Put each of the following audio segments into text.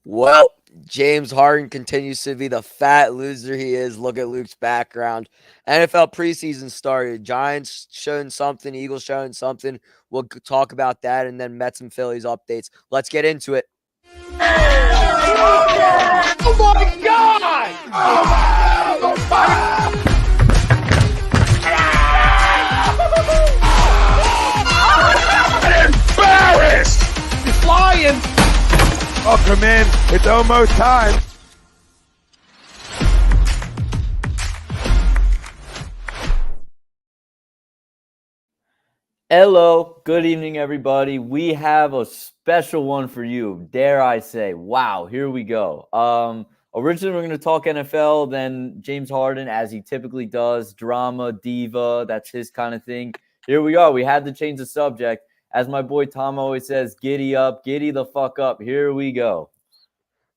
Well, James Harden continues to be the fat loser he is. Look at Luke's background. NFL preseason started. Giants showing something, Eagles showing something. We'll talk about that and then Mets and Phillies updates. Let's get into it. Oh my God! I'm embarrassed! He's flying! Welcome in. It's almost time. Hello, good evening, everybody. We have a special one for you. Dare I say, wow, here we go. Originally, we're going to talk NFL, then James Harden, as he typically does, drama, diva, that's his kind of thing. Here we are. We had to change the subject. As my boy Tom always says, giddy up, giddy the fuck up. Here we go.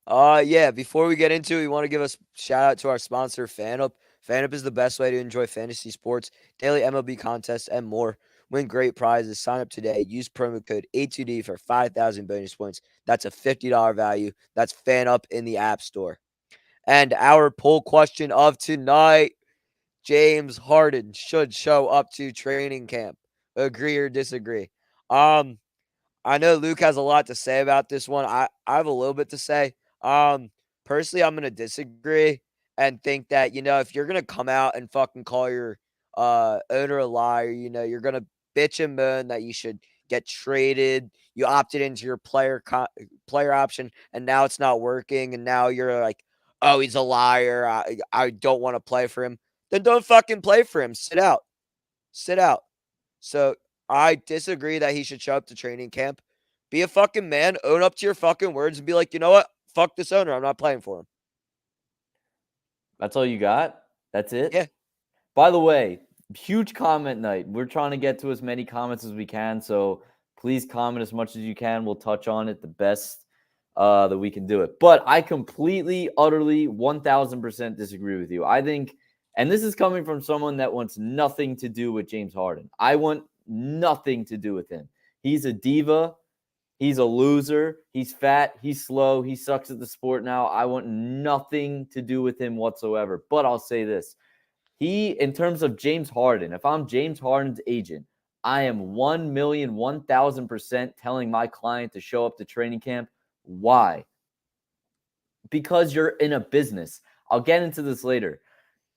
Before we get into it, we want to give a shout out to our sponsor, FanUp. FanUp is the best way to enjoy fantasy sports, daily MLB contests, and more. Win great prizes. Sign up today. Use promo code A2D for 5,000 bonus points. That's a $50 value. That's FanUp in the App Store. And our poll question of tonight, James Harden should show up to training camp. Agree or disagree? I know Luke has a lot to say about this one. I have a little bit to say. Personally, I'm gonna disagree and think that, if you're gonna come out and fucking call your owner a liar, you're gonna bitch and moan that you should get traded. You opted into your player option, and now it's not working, and now you're like, oh, he's a liar. I don't want to play for him. Then don't fucking play for him. Sit out. Sit out. So I disagree that he should show up to training camp. Be a fucking man, own up to your fucking words, and be like, you know what? Fuck this owner. I'm not playing for him. That's all you got? That's it? Yeah. By the way, huge comment night. We're trying to get to as many comments as we can, so please comment as much as you can. We'll touch on it the best that we can do it. But I completely, utterly, 1,000% disagree with you. I think, and this is coming from someone that wants nothing to do with James Harden. I want nothing to do with him. He's a diva. He's a loser. He's fat. He's slow. He sucks at the sport now. I want nothing to do with him whatsoever. But I'll say this. In terms of James Harden, if I'm James Harden's agent, I am 1,000,000% telling my client to show up to training camp. Why? Because you're in a business. I'll get into this later.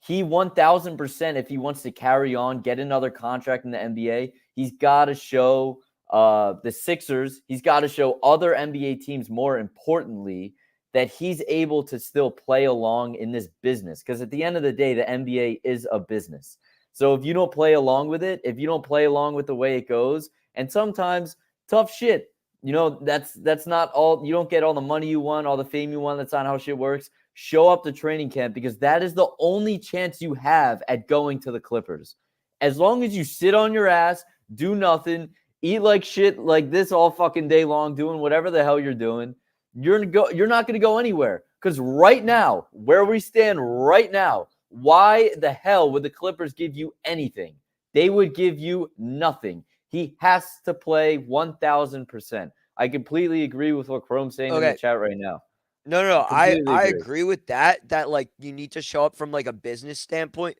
He 1,000%, if he wants to carry on, get another contract in the NBA, he's got to show the Sixers, he's got to show other NBA teams, more importantly, that he's able to still play along in this business. Because at the end of the day, the NBA is a business. So if you don't play along with it, if you don't play along with the way it goes, and sometimes tough shit, that's not all. You don't get all the money you want, all the fame you want. That's not how shit works. Show up to training camp because that is the only chance you have at going to the Clippers. As long as you sit on your ass, do nothing, eat like shit like this all fucking day long, doing whatever the hell you're doing, you're not going to go anywhere. Because right now, where we stand right now, why the hell would the Clippers give you anything? They would give you nothing. He has to play 1,000%. I completely agree with what Chrome's saying in the chat right now. No. I agree with that. That like you need to show up from like a business standpoint,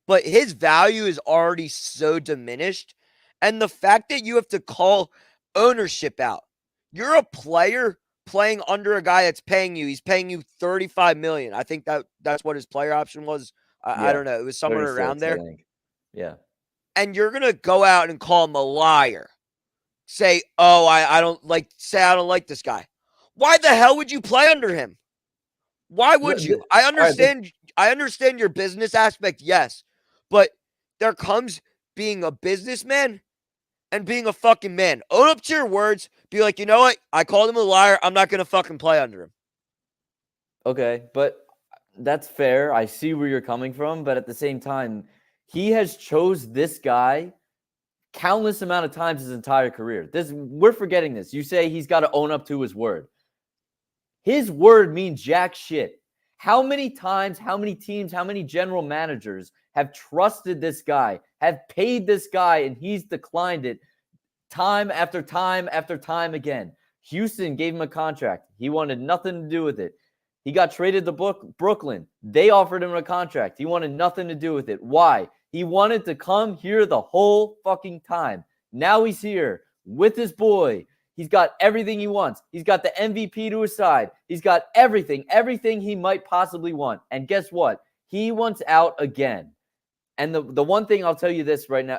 but his value is already so diminished, and the fact that you have to call ownership out. You're a player playing under a guy that's paying you. He's paying you $35 million. I think that's what his player option was. I don't know. It was somewhere around there. I think. Yeah. And you're gonna go out and call him a liar. Say, oh, I don't like this guy. Why the hell would you play under him? Why would you? I understand your business aspect, yes. But there comes being a businessman and being a fucking man. Own up to your words. Be like, you know what? I called him a liar. I'm not gonna fucking play under him. Okay, but that's fair. I see where you're coming from, but at the same time, he has chose this guy countless amount of times his entire career. We're forgetting this. You say he's got to own up to his word. His word means jack shit. How many times, how many teams, how many general managers have trusted this guy, have paid this guy, and he's declined it time after time after time again? Houston gave him a contract. He wanted nothing to do with it. He got traded to Brooklyn. They offered him a contract. He wanted nothing to do with it. Why? He wanted to come here the whole fucking time. Now he's here with his boy. He's got everything he wants. He's got the MVP to his side. He's got everything he might possibly want. And guess what? He wants out again. And the one thing I'll tell you this right now,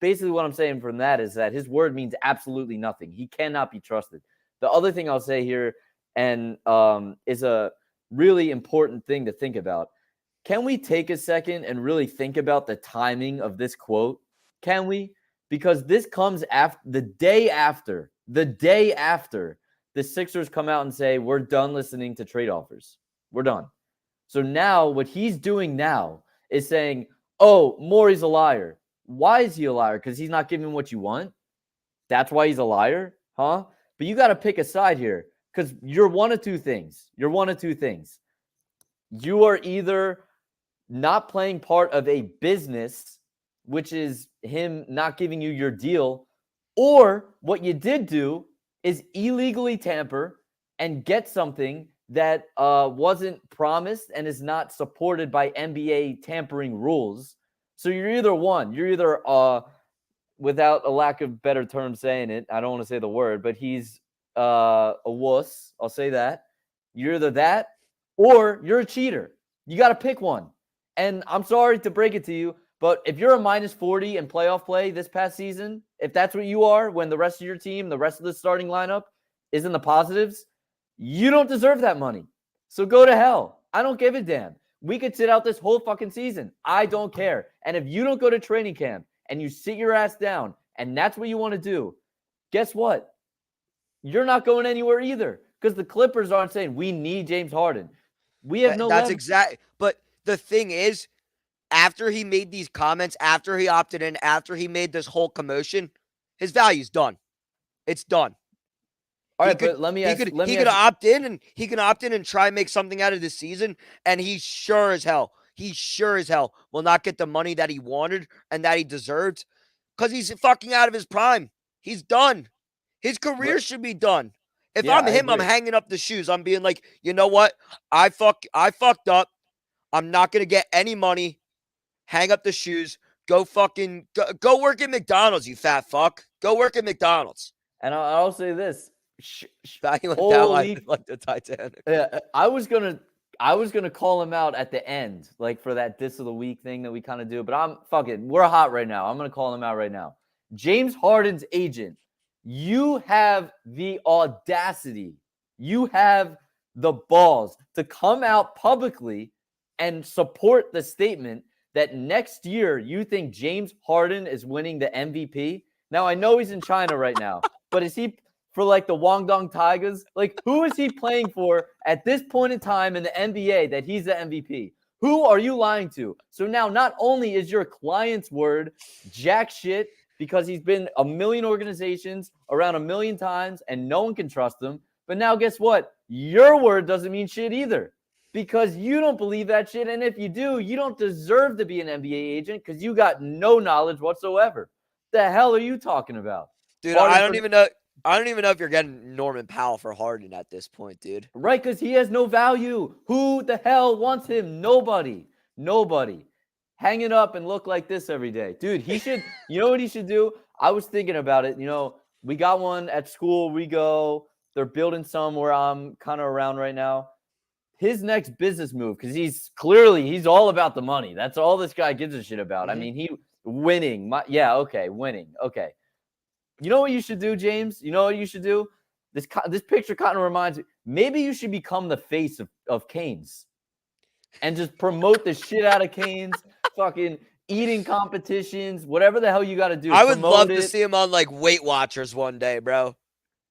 basically what I'm saying from that is that his word means absolutely nothing. He cannot be trusted. The other thing I'll say here, and is a really important thing to think about. Can we take a second and really think about the timing of this quote? Can we? Because this comes after the day after the Sixers come out and say, we're done listening to trade offers. We're done. So now what he's doing now is saying, oh, Morey's a liar. Why is he a liar? Because he's not giving what you want? That's why he's a liar? Huh? But you got to pick a side here because you're one of two things. You are either not playing part of a business, which is him not giving you your deal, or what you did do is illegally tamper and get something that wasn't promised and is not supported by NBA tampering rules. So you're either one. You're either, without a lack of better term saying it, I don't want to say the word, but he's a wuss. I'll say that. You're either that or you're a cheater. You got to pick one. And I'm sorry to break it to you, but if you're a minus 40 in playoff play this past season, if that's what you are when the rest of your team, the rest of the starting lineup is in the positives, you don't deserve that money. So go to hell. I don't give a damn. We could sit out this whole fucking season. I don't care. And if you don't go to training camp and you sit your ass down and that's what you want to do, guess what? You're not going anywhere either because the Clippers aren't saying we need James Harden. We have no That's leverage. exactly. But the thing is, after he made these comments, after he opted in, after he made this whole commotion, his value's done. It's done. All right, but let me ask. He could opt in and try and make something out of this season, and he sure as hell will not get the money that he wanted and that he deserved because he's fucking out of his prime. He's done. His career should be done. If I'm him, I'm hanging up the shoes. I'm being like, you know what? I fucked up. I'm not gonna get any money. Hang up the shoes. Go work at McDonald's, you fat fuck. Go work at McDonald's. And I'll say this. He went down like the Titanic. Yeah, I was gonna call him out at the end, like for that diss of the week thing that we kind of do. But we're hot right now. I'm gonna call him out right now. James Harden's agent. You have the audacity. You have the balls to come out publicly and support the statement that next year you think James Harden is winning the MVP. Now, I know he's in China right now, but is he for like the Guangdong Tigers? Like, who is he playing for at this point in time in the NBA that he's the MVP? Who are you lying to? So now not only is your client's word jack shit because he's been a million organizations around a million times and no one can trust him, but now guess what? Your word doesn't mean shit either because you don't believe that shit. And if you do, you don't deserve to be an NBA agent because you got no knowledge whatsoever. The hell are you talking about? Dude, I don't even know if you're getting Norman Powell for Harden at this point, dude. Right, because he has no value. Who the hell wants him? Nobody. Hang it up and look like this every day. Dude, he should, you know what he should do? I was thinking about it. You know, we got one at school. We go, they're building some where I'm kind of around right now. His next business move, because he's all about the money. That's all this guy gives a shit about. Mm-hmm. I mean, winning. Winning. Okay. You know what you should do, James? You know what you should do? This picture kind of reminds me. Maybe you should become the face of Canes and just promote the shit out of Canes, fucking eating competitions, whatever the hell you got to do. I would love to see him on like Weight Watchers one day, bro.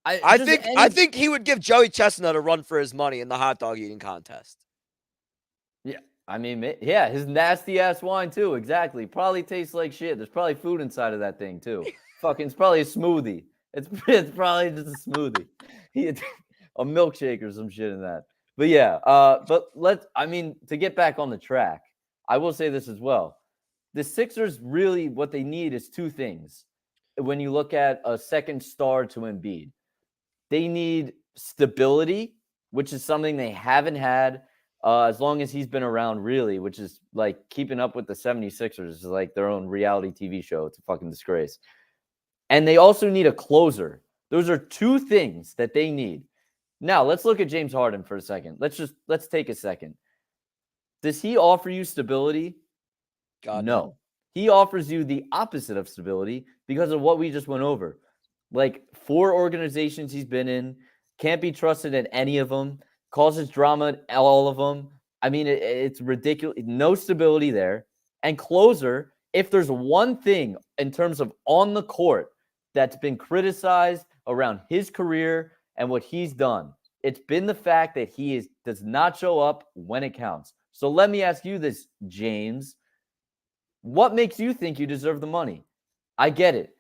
I think he would give Joey Chestnut a run for his money in the hot dog eating contest. Yeah, I mean, yeah, his nasty ass wine too. Exactly. Probably tastes like shit. There's probably food inside of that thing too. Fucking, it's probably a smoothie. It's probably just a smoothie. A milkshake or some shit in that. But yeah, to get back on the track, I will say this as well. The Sixers really, what they need is two things. When you look at a second star to Embiid, They need stability, which is something they haven't had as long as he's been around, really, which is like keeping up with the 76ers is like their own reality TV show. It's a fucking disgrace. And they also need a closer. Those are two things that they need. Now, let's look at James Harden for a second. Let's take a second. Does he offer you stability? God, No. He offers you the opposite of stability because of what we just went over. Like 4 organizations he's been in, can't be trusted in any of them, causes drama in all of them. I mean, it's ridiculous. No stability there. And closer, if there's one thing in terms of on the court that's been criticized around his career and what he's done, it's been the fact that he does not show up when it counts. So let me ask you this, James. What makes you think you deserve the money? I get it.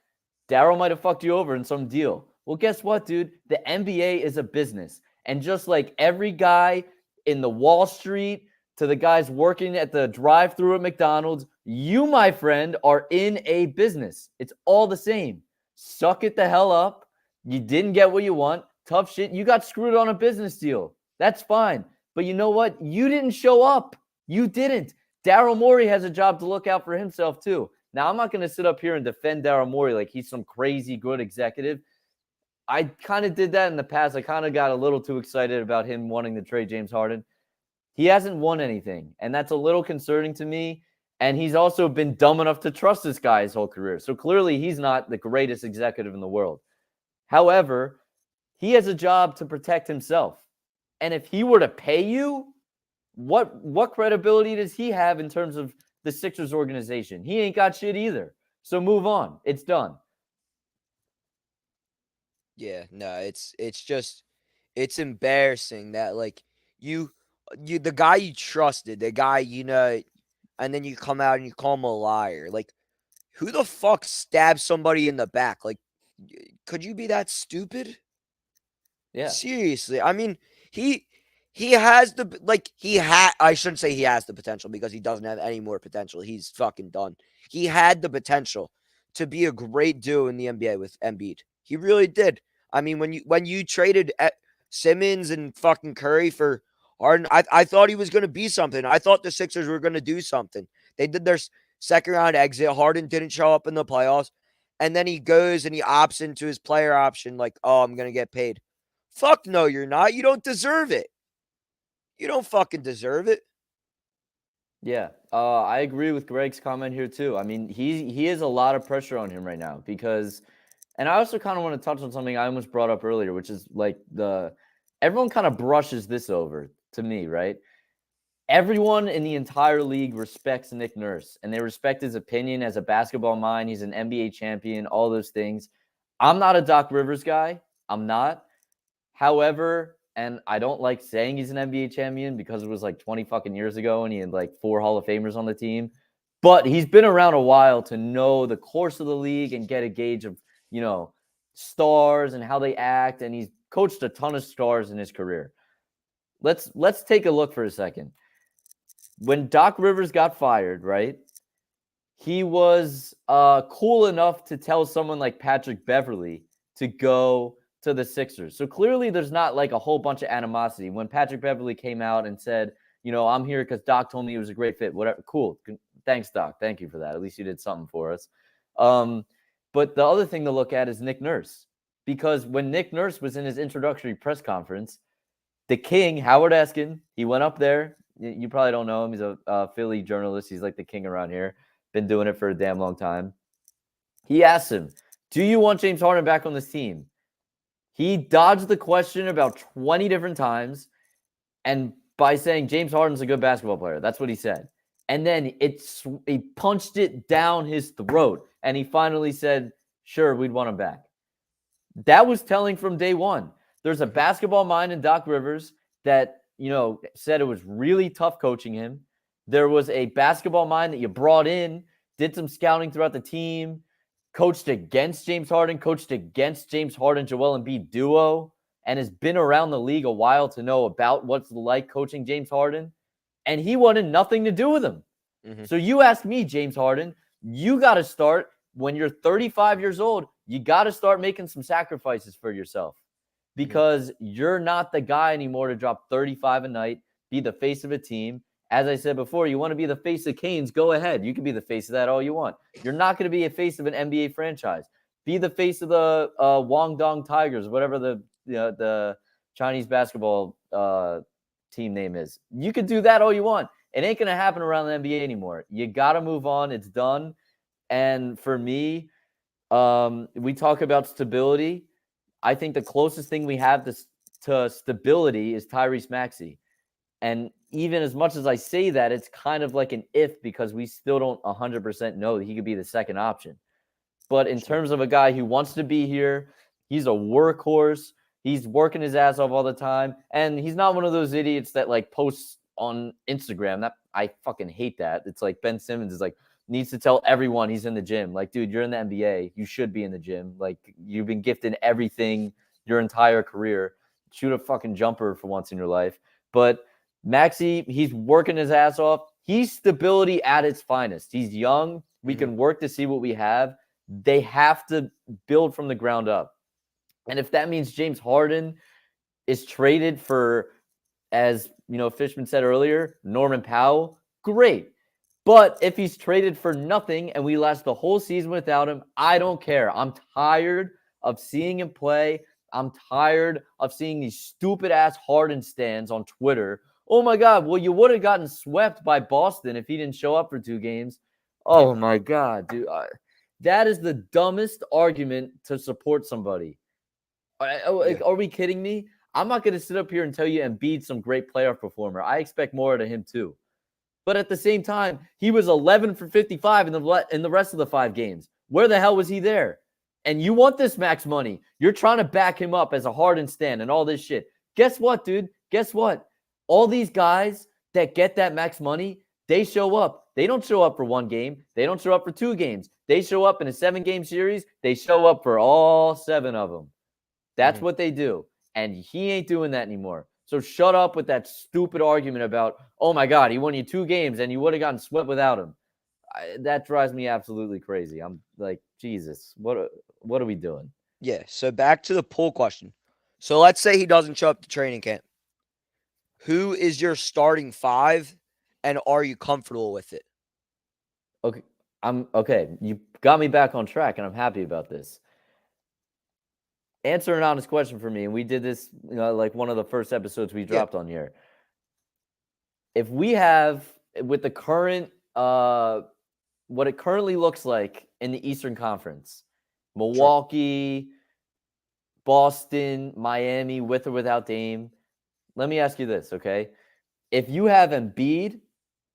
Daryl might have fucked you over in some deal. Well, guess what, dude? The NBA is a business. And just like every guy in the Wall Street to the guys working at the drive-thru at McDonald's, you, my friend, are in a business. It's all the same. Suck it the hell up. You didn't get what you want. Tough shit. You got screwed on a business deal. That's fine. But you know what? You didn't show up. You didn't. Daryl Morey has a job to look out for himself, too. Now, I'm not going to sit up here and defend Daryl Morey like he's some crazy good executive. I kind of did that in the past. I kind of got a little too excited about him wanting to trade James Harden. He hasn't won anything, and that's a little concerning to me. And he's also been dumb enough to trust this guy his whole career. So clearly, he's not the greatest executive in the world. However, he has a job to protect himself. And if he were to pay you, what credibility does he have in terms of the Sixers organization? He ain't got shit either. So move on. It's done. Yeah, no, it's just it's embarrassing that like you the guy you trusted, the guy and then you come out and you call him a liar. Like, who the fuck stabs somebody in the back? Like, could you be that stupid? Yeah. Seriously. I mean, he has I shouldn't say he has the potential because he doesn't have any more potential. He's fucking done. He had the potential to be a great duo in the NBA with Embiid. He really did. I mean, when you traded Simmons and fucking Curry for Harden, I thought he was going to be something. I thought the Sixers were going to do something. They did their second round exit. Harden didn't show up in the playoffs. And then he goes and he opts into his player option like, oh, I'm going to get paid. Fuck no, you're not. You don't deserve it. You don't fucking deserve it. Yeah, I agree with Greg's comment here too. I mean, he has a lot of pressure on him right now because, and I also kind of want to touch on something I almost brought up earlier, which is like everyone kind of brushes this over to me, right? Everyone in the entire league respects Nick Nurse, and they respect his opinion as a basketball mind. He's an NBA champion, all those things. I'm not a Doc Rivers guy. I'm not. However, and I don't like saying he's an NBA champion because it was like 20 fucking years ago and he had like 4 Hall of Famers on the team. But he's been around a while to know the course of the league and get a gauge of, stars and how they act. And he's coached a ton of stars in his career. Let's take a look for a second. When Doc Rivers got fired, right, he was cool enough to tell someone like Patrick Beverley to go to the Sixers. So clearly there's not like a whole bunch of animosity. When Patrick Beverley came out and said, I'm here because Doc told me it was a great fit, whatever. Cool. Thanks, Doc. Thank you for that. At least you did something for us. But the other thing to look at is Nick Nurse. Because when Nick Nurse was in his introductory press conference, the king, Howard Eskin, he went up there. You probably don't know him. He's a Philly journalist. He's like the king around here. Been doing it for a damn long time. He asked him, do you want James Harden back on this team? He dodged the question about 20 different times, and by saying James Harden's a good basketball player. That's what he said. And then he punched it down his throat, and he finally said, sure, we'd want him back. That was telling from day one. There's a basketball mind in Doc Rivers that, said it was really tough coaching him. There was a basketball mind that you brought in, did some scouting throughout the team, coached against James Harden, Joel Embiid duo, and has been around the league a while to know about what's like coaching James Harden, and he wanted nothing to do with him. Mm-hmm. So you ask me, James Harden, you got to start when you're 35 years old, you got to start making some sacrifices for yourself. because you're not the guy anymore to drop 35 a night, be the face of a team. As I said before, you want to be the face of Canes, go ahead. You can be the face of that all you want. You're not going to be a face of an NBA franchise. Be the face of the Guangdong Tigers, whatever the Chinese basketball team name is. You could do that all you want. It ain't going to happen around the NBA anymore. You got to move on. It's done. And for me, we talk about stability. I think the closest thing we have to stability is Tyrese Maxey. And even as much as I say that, it's kind of like an if, because we still don't 100% know that he could be the second option. But in terms of a guy who wants to be here, he's a workhorse. He's working his ass off all the time. And he's not one of those idiots that like posts on Instagram. That I fucking hate that. It's like Ben Simmons is like, needs to tell everyone he's in the gym. Like, dude, you're in the NBA. You should be in the gym. Like, you've been gifted everything your entire career. Shoot a fucking jumper for once in your life. But Maxey, he's working his ass off. He's stability at its finest. He's young. We can work to see what we have. They have to build from the ground up. And if that means James Harden is traded for, as you know, Fishman said earlier, Norman Powell, great. But if he's traded for nothing and we last the whole season without him, I don't care. I'm tired of seeing him play. I'm tired of seeing these stupid-ass Harden stands on Twitter. Oh, my God, well, you would have gotten swept by Boston if he didn't show up for 2 games. Oh, my God, dude. That is the dumbest argument to support somebody. Are we kidding me? I'm not going to sit up here and tell you Embiid's some great playoff performer. I expect more out of him, too. But at the same time, he was 11 for 55 in the rest of the 5 games. Where the hell was he there? And you want this max money. You're trying to back him up as a Harden stand and all this shit. Guess what, dude? Guess what? All these guys that get that max money, they show up. They don't show up for 1 game. They don't show up for 2 games. They show up in a 7-game series. They show up for all 7 of them. That's what they do. And he ain't doing that anymore. So shut up with that stupid argument about, oh, my God, he won you 2 games and you would have gotten swept without him. That drives me absolutely crazy. I'm like, Jesus, what are we doing? Yeah, so back to the poll question. So let's say he doesn't show up to training camp. Who is your starting 5, and are you comfortable with it? Okay. You got me back on track, and I'm happy about this. Answer an honest question for me, and we did this, like one of the first episodes we dropped on here. If we have, with the current, what it currently looks like in the Eastern Conference, Milwaukee, Boston, Miami, with or without Dame. Let me ask you this, okay? If you have Embiid,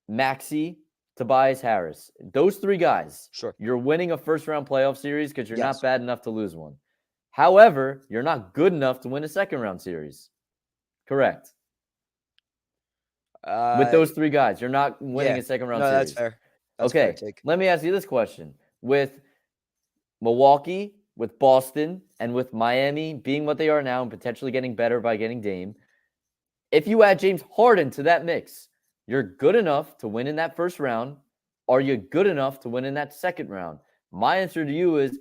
Maxey, Tobias Harris, those 3 guys, you're winning a first-round playoff series because you're not bad enough to lose one. However, you're not good enough to win a second-round series. Correct? With those 3 guys, you're not winning a second-round series. That's fair. That's okay, fair take. Let me ask you this question. With Milwaukee, with Boston, and with Miami being what they are now and potentially getting better by getting Dame, if you add James Harden to that mix, you're good enough to win in that first round. Are you good enough to win in that second round? My answer to you is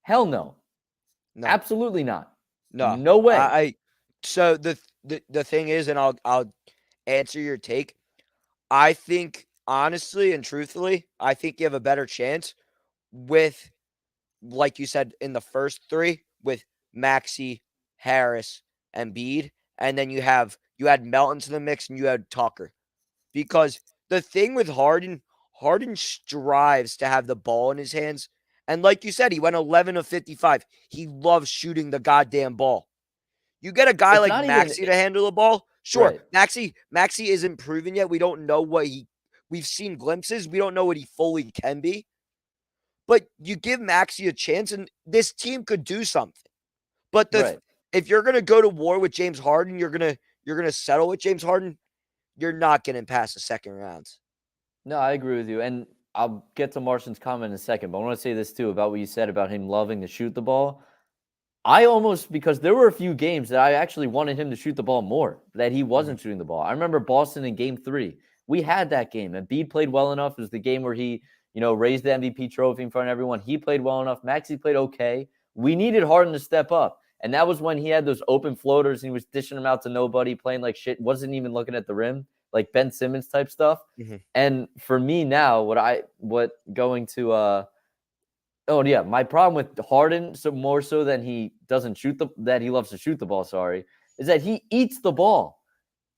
hell no. No. Absolutely not. No way. So the thing is, and I'll answer your take. I think honestly and truthfully, I think you have a better chance with, like you said, in the first 3 with Maxey, Harris, and Embiid, and then you had Melton to the mix and you had Tucker. Because the thing with Harden strives to have the ball in his hands. And like you said, he went 11 of 55. He loves shooting the goddamn ball. You get a guy like Maxey to handle the ball. Sure, right. Maxey isn't proven yet. We don't know we've seen glimpses. We don't know what he fully can be. But you give Maxey a chance, and this team could do something. But if you're going to go to war with James Harden, you're going to settle with James Harden, you're not getting past the second round. No, I agree with you. And I'll get to Martian's comment in a second, but I want to say this too about what you said about him loving to shoot the ball. Because there were a few games that I actually wanted him to shoot the ball more, that he wasn't shooting the ball. I remember Boston in game 3. We had that game. Embiid played well enough. It was the game where he, raised the MVP trophy in front of everyone. He played well enough. Maxey played okay. We needed Harden to step up. And that was when he had those open floaters and he was dishing them out to nobody, playing like shit, wasn't even looking at the rim, like Ben Simmons type stuff. Mm-hmm. And for me now, my problem with Harden, so more so than he doesn't shoot that he loves to shoot the ball, is that he eats the ball.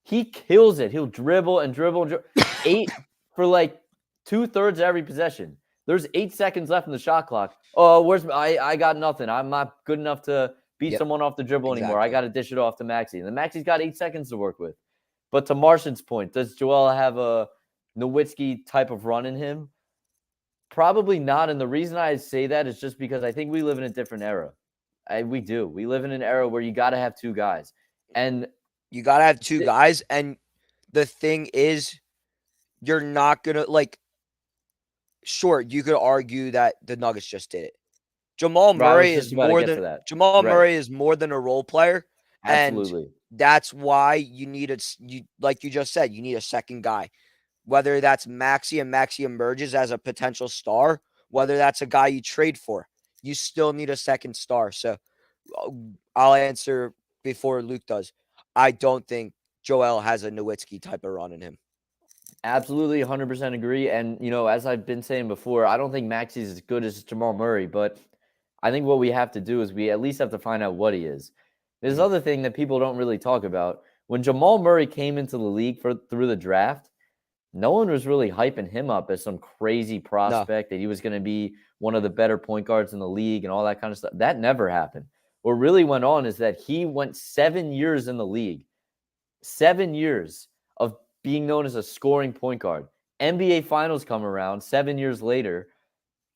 He kills it. He'll dribble and dribble and dribble. 8 for like 2/3 of every possession. There's 8 seconds left in the shot clock. Oh, I got nothing. I'm not good enough to beat someone off the dribble anymore. I got to dish it off to Maxey. And the Maxey's got 8 seconds to work with. But to Martian's point, does Joel have a Nowitzki type of run in him? Probably not. And the reason I say that is just because I think we live in a different era. We do. We live in an era where you got to have 2 guys. And you got to have 2 guys. And the thing is, you're not going to, like, sure, you could argue that the Nuggets just did it. Jamal Murray is more than a role player. Absolutely. And that's why you need like you just said, you need a second guy. Whether that's Maxey and Maxey emerges as a potential star, whether that's a guy you trade for, you still need a second star. So I'll answer before Luke does. I don't think Joel has a Nowitzki type of run in him. Absolutely, 100% agree. And, as I've been saying before, I don't think Maxey's as good as Jamal Murray, but I think what we have to do is we at least have to find out what he is. There's another thing that people don't really talk about. When Jamal Murray came into the league through the draft, no one was really hyping him up as some crazy prospect that he was going to be one of the better point guards in the league and all that kind of stuff. That never happened. What really went on is that he went 7 years in the league, 7 years of being known as a scoring point guard. NBA Finals come around 7 years later.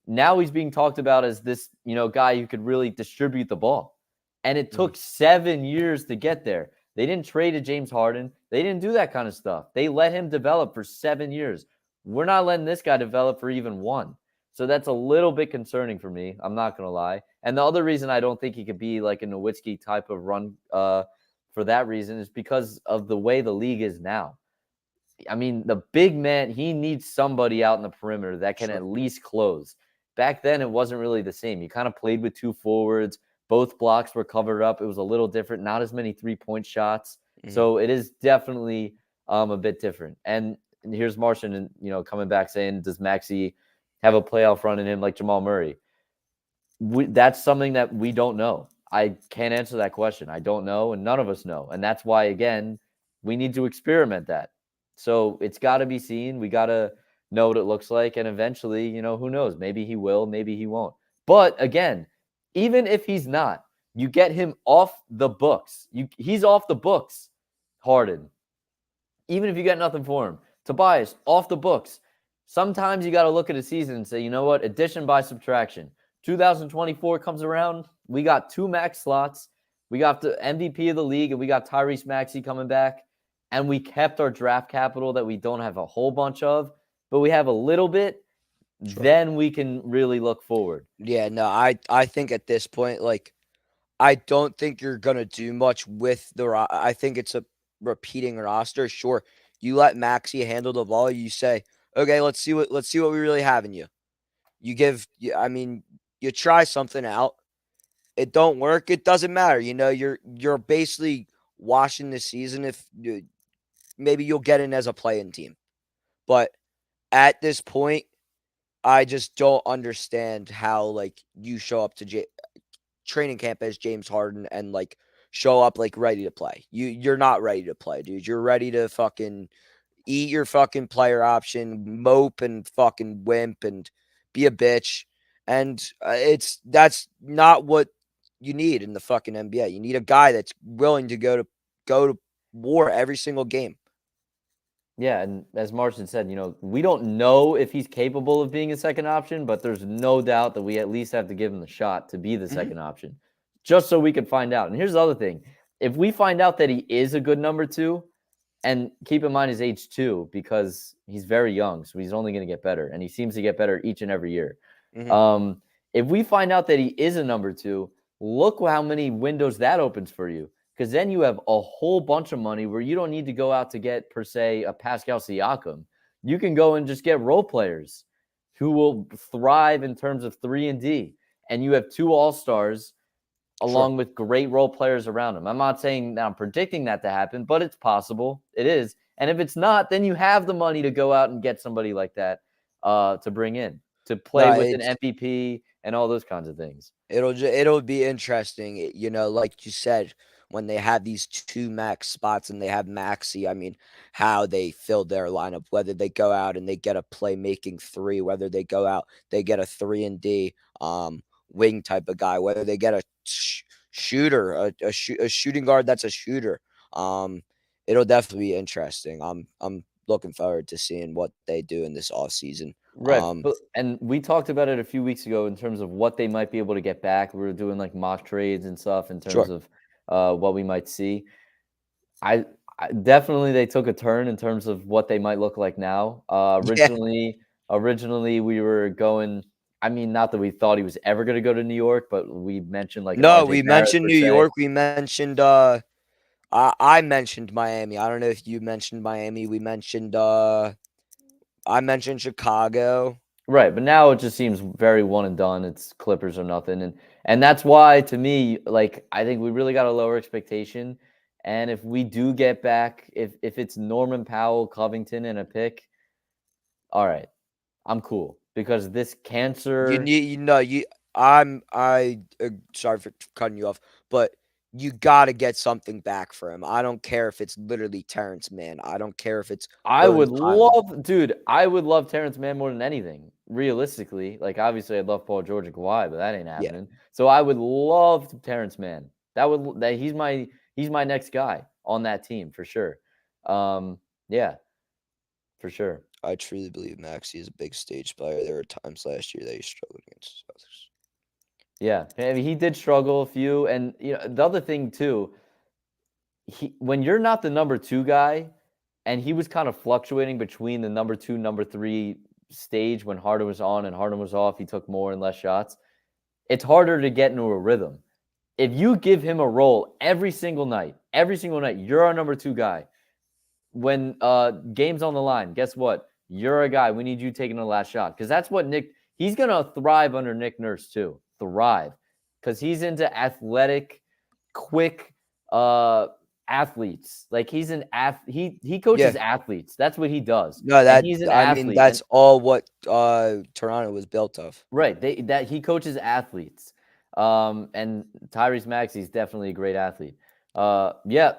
Now he's being talked about as this, guy who could really distribute the ball. And it took 7 years to get there. They didn't trade to James Harden. They didn't do that kind of stuff. They let him develop for 7 years. We're not letting this guy develop for even 1. So that's a little bit concerning for me. I'm not going to lie. And the other reason I don't think he could be like a Nowitzki type of run for that reason is because of the way the league is now. I mean, the big man, he needs somebody out in the perimeter that can at least close. Back then, it wasn't really the same. You kind of played with 2 forwards. Both blocks were covered up. It was a little different. Not as many 3-point shots. Mm-hmm. So it is definitely a bit different. And here's Martian, and coming back saying, does Maxey have a playoff run in him like Jamal Murray? That's something that we don't know. I can't answer that question. I don't know, and none of us know. And that's why, again, we need to experiment that. So it's got to be seen. We got to know what it looks like. And eventually, who knows? Maybe he will, maybe he won't. But again, even if he's not, you get him off the books. He's off the books, Harden. Even if you get nothing for him. Tobias, off the books. Sometimes you got to look at a season and say, you know what? Addition by subtraction. 2024 comes around. We got 2 max slots. We got the MVP of the league, and we got Tyrese Maxey coming back. And we kept our draft capital that we don't have a whole bunch of, but we have a little bit. Sure. Then we can really look forward. Yeah, no, I think at this point, like, I don't think you're going to do much with I think it's a repeating roster. Sure, you let Maxey handle the ball. You say, okay, let's see what we really have in you. You try something out. It don't work. It doesn't matter. You're basically washing the season. If maybe you'll get in as a play-in team, but at this point, I just don't understand how, like, you show up to training camp as James Harden and, like, show up, like, ready to play. You're not ready to play, dude. You're ready to fucking eat your fucking player option, mope and fucking wimp and be a bitch. And that's not what you need in the fucking NBA. You need a guy that's willing to go to war every single game. Yeah, and as Martian said, we don't know if he's capable of being a second option, but there's no doubt that we at least have to give him the shot to be the second option, just so we can find out. And here's the other thing. If we find out that he is a good number 2, and keep in mind his age too, because he's very young, so he's only going to get better, and he seems to get better each and every year. Mm-hmm. If we find out that he is a number 2, look how many windows that opens for you. Because then you have a whole bunch of money where you don't need to go out to get, per se, a Pascal Siakam. You can go and just get role players who will thrive in terms of 3 and D. And you have 2 all-stars along with great role players around him. I'm not saying that I'm predicting that to happen, but it's possible. It is. And if it's not, then you have the money to go out and get somebody like that to bring in, to play No, with an MVP and all those kinds of things. it'll be interesting, like you said, when they have these 2 max spots and they have Maxey, I mean, how they fill their lineup, whether they go out and they get a playmaking 3, whether they go out, they get a 3 and D, wing type of guy, whether they get a shooter, a shooting guard that's a shooter. It'll definitely be interesting. I'm looking forward to seeing what they do in this offseason. Right. And we talked about it a few weeks ago in terms of what they might be able to get back. We were doing like mock trades and stuff in terms Sure. of what we might see. I definitely they took a turn in terms of what they might look like now. Yeah. Originally we were going. I mean, not that we thought he was ever going to go to New York, but we mentioned like an No, RJ we Barrett mentioned per New se. York. We mentioned I mentioned Miami. I don't know if you mentioned Miami. We mentioned I mentioned Chicago. Right, but now it just seems very one and done. It's Clippers or nothing, and that's why to me, like I think we really got a lower expectation. And if we do get back, if it's Norman Powell, Covington, and a pick, all right, I'm cool because this You cancer. need, I sorry for cutting you off, but you got to get something back for him. I don't care if it's literally Terrence Mann. I don't care if it's I would Bones Highland. love, dude. I would love Terrence Mann more than anything. Realistically, like obviously, I'd love Paul George and Kawhi, but that ain't Yeah, happening. So I would love Terrence Mann. That he's my next guy on that team for sure. Yeah, for sure. I truly believe Maxey is a big stage player. There were times last year that he struggled against others. Yeah, I mean, he did struggle a few, and the other thing too, when you're not the number 2 guy, and he was kind of fluctuating between the number 2, number 3 stage when Harden was on and Harden was off. He took more and less shots. It's harder to get into a rhythm. If you give him a role every single night, you're our number 2 guy. When game's on the line, guess what? You're a guy. We need you taking the last shot because that's what he's going to thrive under Nick Nurse too. Thrive because he's into athletic, quick athletes. Like he's an he coaches Yeah, athletes. That's what he does. no, And he's an I mean athlete. that's all what Toronto was built of. Right. That he coaches athletes. And Tyrese Maxey is definitely a great athlete. Yeah,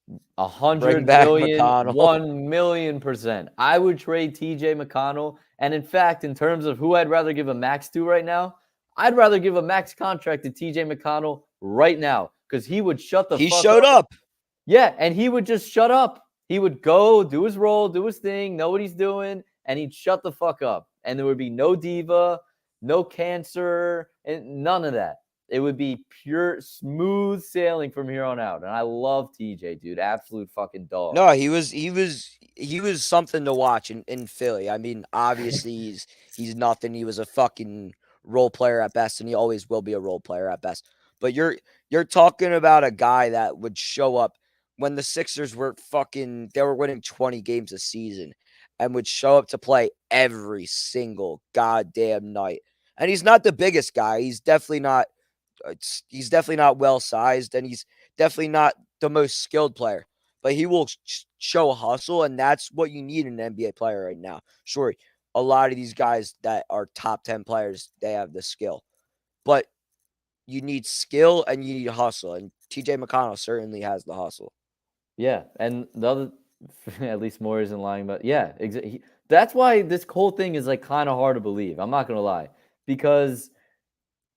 Bring 100 back million, McConnell. 1,000,000%. I would trade TJ McConnell. And in fact, in terms of who I'd rather give a max to right now, I'd rather give a max contract to TJ McConnell right now because he would shut the He fuck showed up. up. Yeah, and he would just shut up. He would go, do his role, do his thing, know what he's doing, and he'd shut the fuck up. And there would be no diva, no cancer, and none of that. It would be pure smooth sailing from here on out. And I love TJ, dude. Absolute fucking dog. No, he was something to watch in Philly. I mean, obviously he's nothing. He was a fucking role player at best, and he always will be a role player at best. But you're talking about a guy that would show up when the Sixers were they were winning 20 games a season and would show up to play every single goddamn night. And he's not the biggest guy. He's definitely not well sized, and he's definitely not the most skilled player. But he will show hustle, and that's what you need in an NBA player right now. Sure, a lot of these guys that are top 10 players, they have the skill, but you need skill and you need hustle, and TJ McConnell certainly has the hustle. Yeah, and the other, at least Moore isn't lying, but yeah, that's why this whole thing is like kind of hard to believe. I'm not gonna lie, because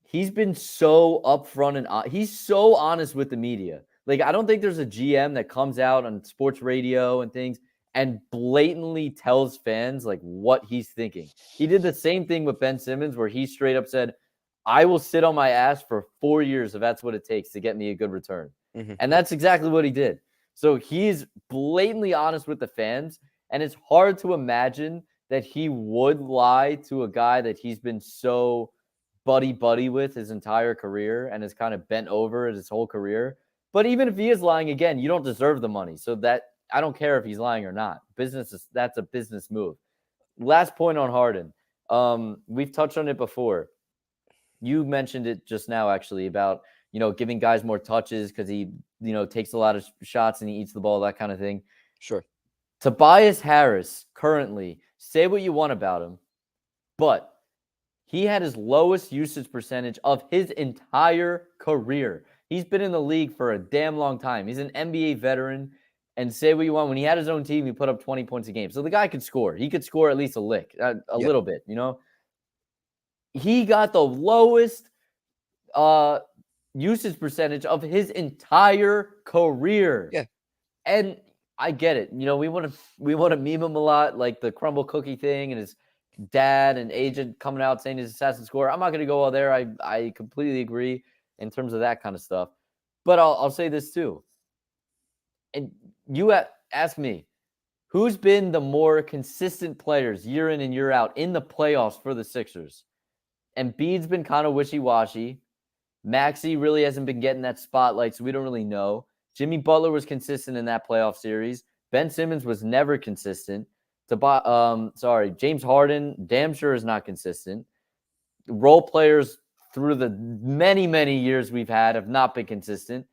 he's been so upfront and he's so honest with the media. Like, I don't think there's a GM that comes out on sports radio and things and blatantly tells fans like what he's thinking. He did the same thing with Ben Simmons, where he straight up said, I will sit on my ass for 4 years if that's what it takes to get me a good return. Mhm. And that's exactly what he did. So he's blatantly honest with the fans. And it's hard to imagine that he would lie to a guy that he's been so buddy with his entire career and has kind of bent over his whole career. But even if he is lying, again, you don't deserve the money. So that I don't care if he's lying or not. That's a business move. Last point on Harden. We've touched on it before. you mentioned it just now, actually, about, giving guys more touches because he, takes a lot of shots and he eats the ball, that kind of thing. Sure. Tobias Harris, currently, say what you want about him, but he had his lowest usage percentage of his entire career. He's been in the league for a damn long time. He's an NBA veteran. And say what you want, when he had his own team, he put up 20 points a game. So the guy could score. He could score at least a lick, a Yeah. little bit, He got the lowest usage percentage of his entire career. Yeah. And I get it. We want to meme him a lot, like the crumble cookie thing and his dad and agent coming out saying he's assassin scorer. I'm not going to go all there. I completely agree in terms of that kind of stuff. But I'll say this too. And you ask me, who's been the more consistent players year in and year out in the playoffs for the Sixers? Embiid's been kind of wishy-washy. Maxey really hasn't been getting that spotlight, so we don't really know. Jimmy Butler was consistent in that playoff series. Ben Simmons was never consistent. James Harden, damn sure is not consistent. Role players through the many, many years we've had have not been consistent.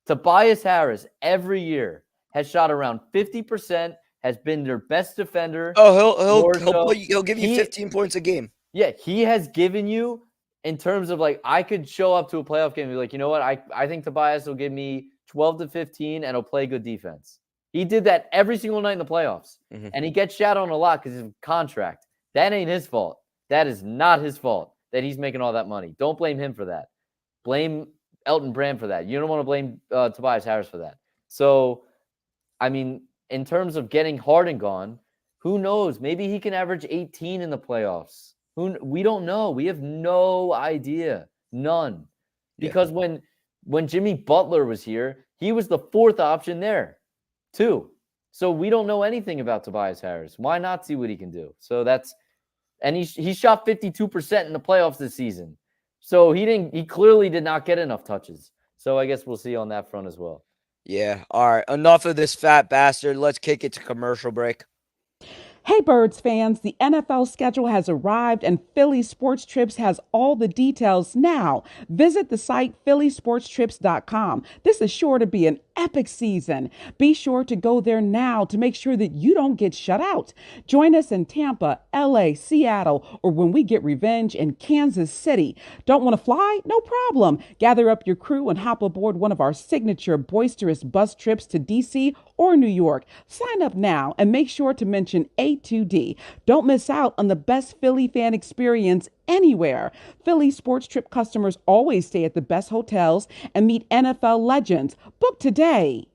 Tobias Harris, every year, has shot around 50%, has been their best defender. Oh, he'll give you 15 points a game. Yeah, he has given you, in terms of like, I could show up to a playoff game and be like, you know what? I think Tobias will give me 12 to 15 and he'll play good defense. He did that every single night in the playoffs. Mm-hmm. And he gets shot on a lot because of his contract. That ain't his fault. That is not his fault that he's making all that money. Don't blame him for that. Blame Elton Brand for that. You don't want to blame Tobias Harris for that. So, I mean, in terms of getting Harden gone, who knows? Maybe he can average 18 in the playoffs. We don't know. We have no idea. None. Because when Jimmy Butler was here, he was the fourth option there, too. So we don't know anything about Tobias Harris. Why not see what he can do? So and he shot 52% in the playoffs this season. So he clearly did not get enough touches. So I guess we'll see on that front as well. Yeah. All right. Enough of this fat bastard. Let's kick it to commercial break. Hey, Birds fans, the NFL schedule has arrived and Philly Sports Trips has all the details now. Visit the site phillysportstrips.com. This is sure to be an epic season. Be sure to go there now to make sure that you don't get shut out. Join us in Tampa, LA, Seattle, or when we get revenge in Kansas City. Don't want to fly? No problem. Gather up your crew and hop aboard one of our signature boisterous bus trips to DC or New York. Sign up now and make sure to mention A2D. Don't miss out on the best Philly fan experience anywhere. Philly Sports Trip customers always stay at the best hotels and meet NFL legends. Book today.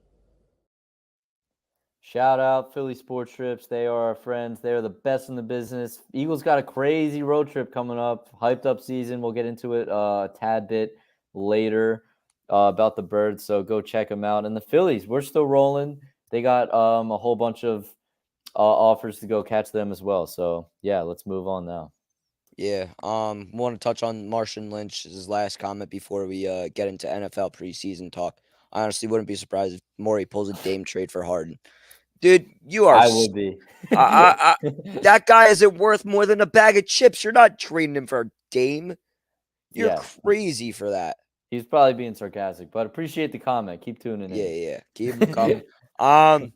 Shout out Philly Sports Trips. They are our friends. They are the best in the business. Eagles got a crazy road trip coming up. Hyped up season. We'll get into it a tad bit later about the Birds. So go check them out. And the Phillies, we're still rolling. They got a whole bunch of offers to go catch them as well. So yeah, let's move on now. Yeah. Want to touch on Marshawn Lynch's last comment before we get into NFL preseason talk. I honestly wouldn't be surprised if Morey pulls a Dame trade for Harden. Dude, you are. I would be. That guy isn't worth more than a bag of chips. You're not trading him for a Dame. You're crazy for that. He's probably being sarcastic, but appreciate the comment. Keep tuning in. Yeah. Keep him coming. All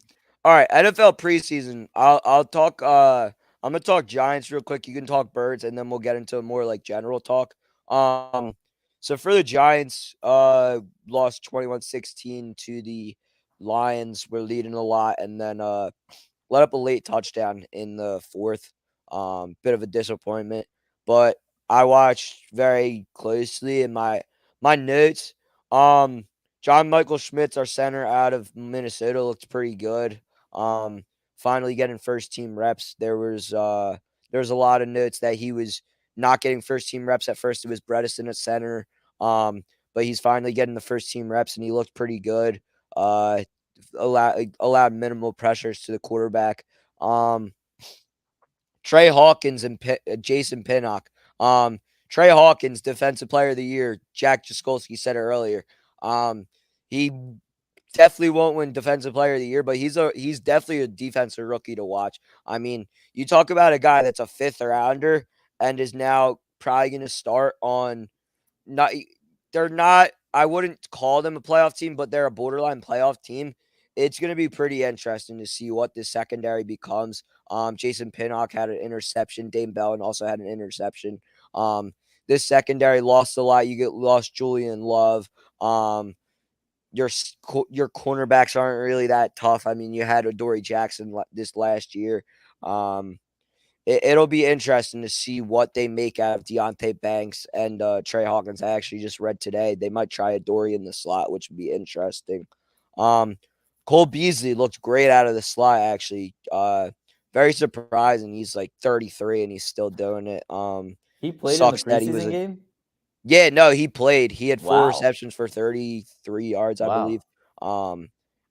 right, NFL preseason. I'll talk. I'm gonna talk Giants real quick. You can talk Birds, and then we'll get into more like general talk. So for the Giants, lost 21-16 to the Lions. We're leading a lot, and then let up a late touchdown in the fourth. Bit of a disappointment, but I watched very closely in my notes. John Michael Schmitz, our center out of Minnesota, looked pretty good. Finally getting first team reps. There was a lot of notes that he was not getting first team reps at first. It was brightest in at center. But he's finally getting the first team reps and he looked pretty good. Allowed minimal pressures to the quarterback. Trey Hawkins and Jason Pinnock. Trey Hawkins, defensive player of the year. Jack Jaskolski said it earlier. He definitely won't win defensive player of the year, but he's definitely a defensive rookie to watch. I mean, you talk about a guy that's a fifth rounder and is now probably going to start on they're not. I wouldn't call them a playoff team, but they're a borderline playoff team. It's going to be pretty interesting to see what this secondary becomes. Jason Pinnock had an interception. Dame Bellin also had an interception. This secondary lost a lot. Lost Julian Love. Your cornerbacks aren't really that tough. I mean, you had Adoree Jackson this last year. It'll be interesting to see what they make out of Deonte Banks and Trey Hawkins. I actually just read today they might try Adoree in the slot, which would be interesting. Cole Beasley looked great out of the slot, actually. Very surprising. He's like 33 and he's still doing it. He played in the Sucks that he was preseason game? Yeah, no, he played. He had 4 Wow. receptions for 33 yards, I Wow. believe.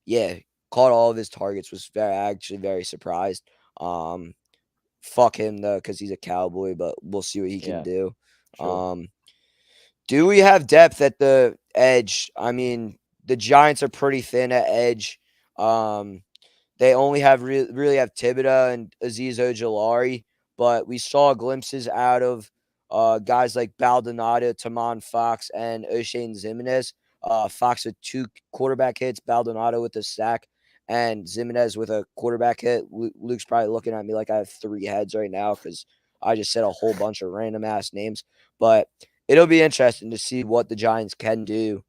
Yeah, caught all of his targets. Was actually very surprised. Fuck him though, because he's a Cowboy, but we'll see what he can do. True. Do we have depth at the edge? I mean, the Giants are pretty thin at edge. They only have really have Thibodeau and Azeez Ojulari, but we saw glimpses out of guys like Baldonado, Tamon Fox, and O'Shane Zimenez. Fox with 2 quarterback hits, Baldonado with a sack, and Zimenez with a quarterback hit. Luke's probably looking at me like I have 3 heads right now because I just said a whole bunch of random ass names. But it'll be interesting to see what the Giants can do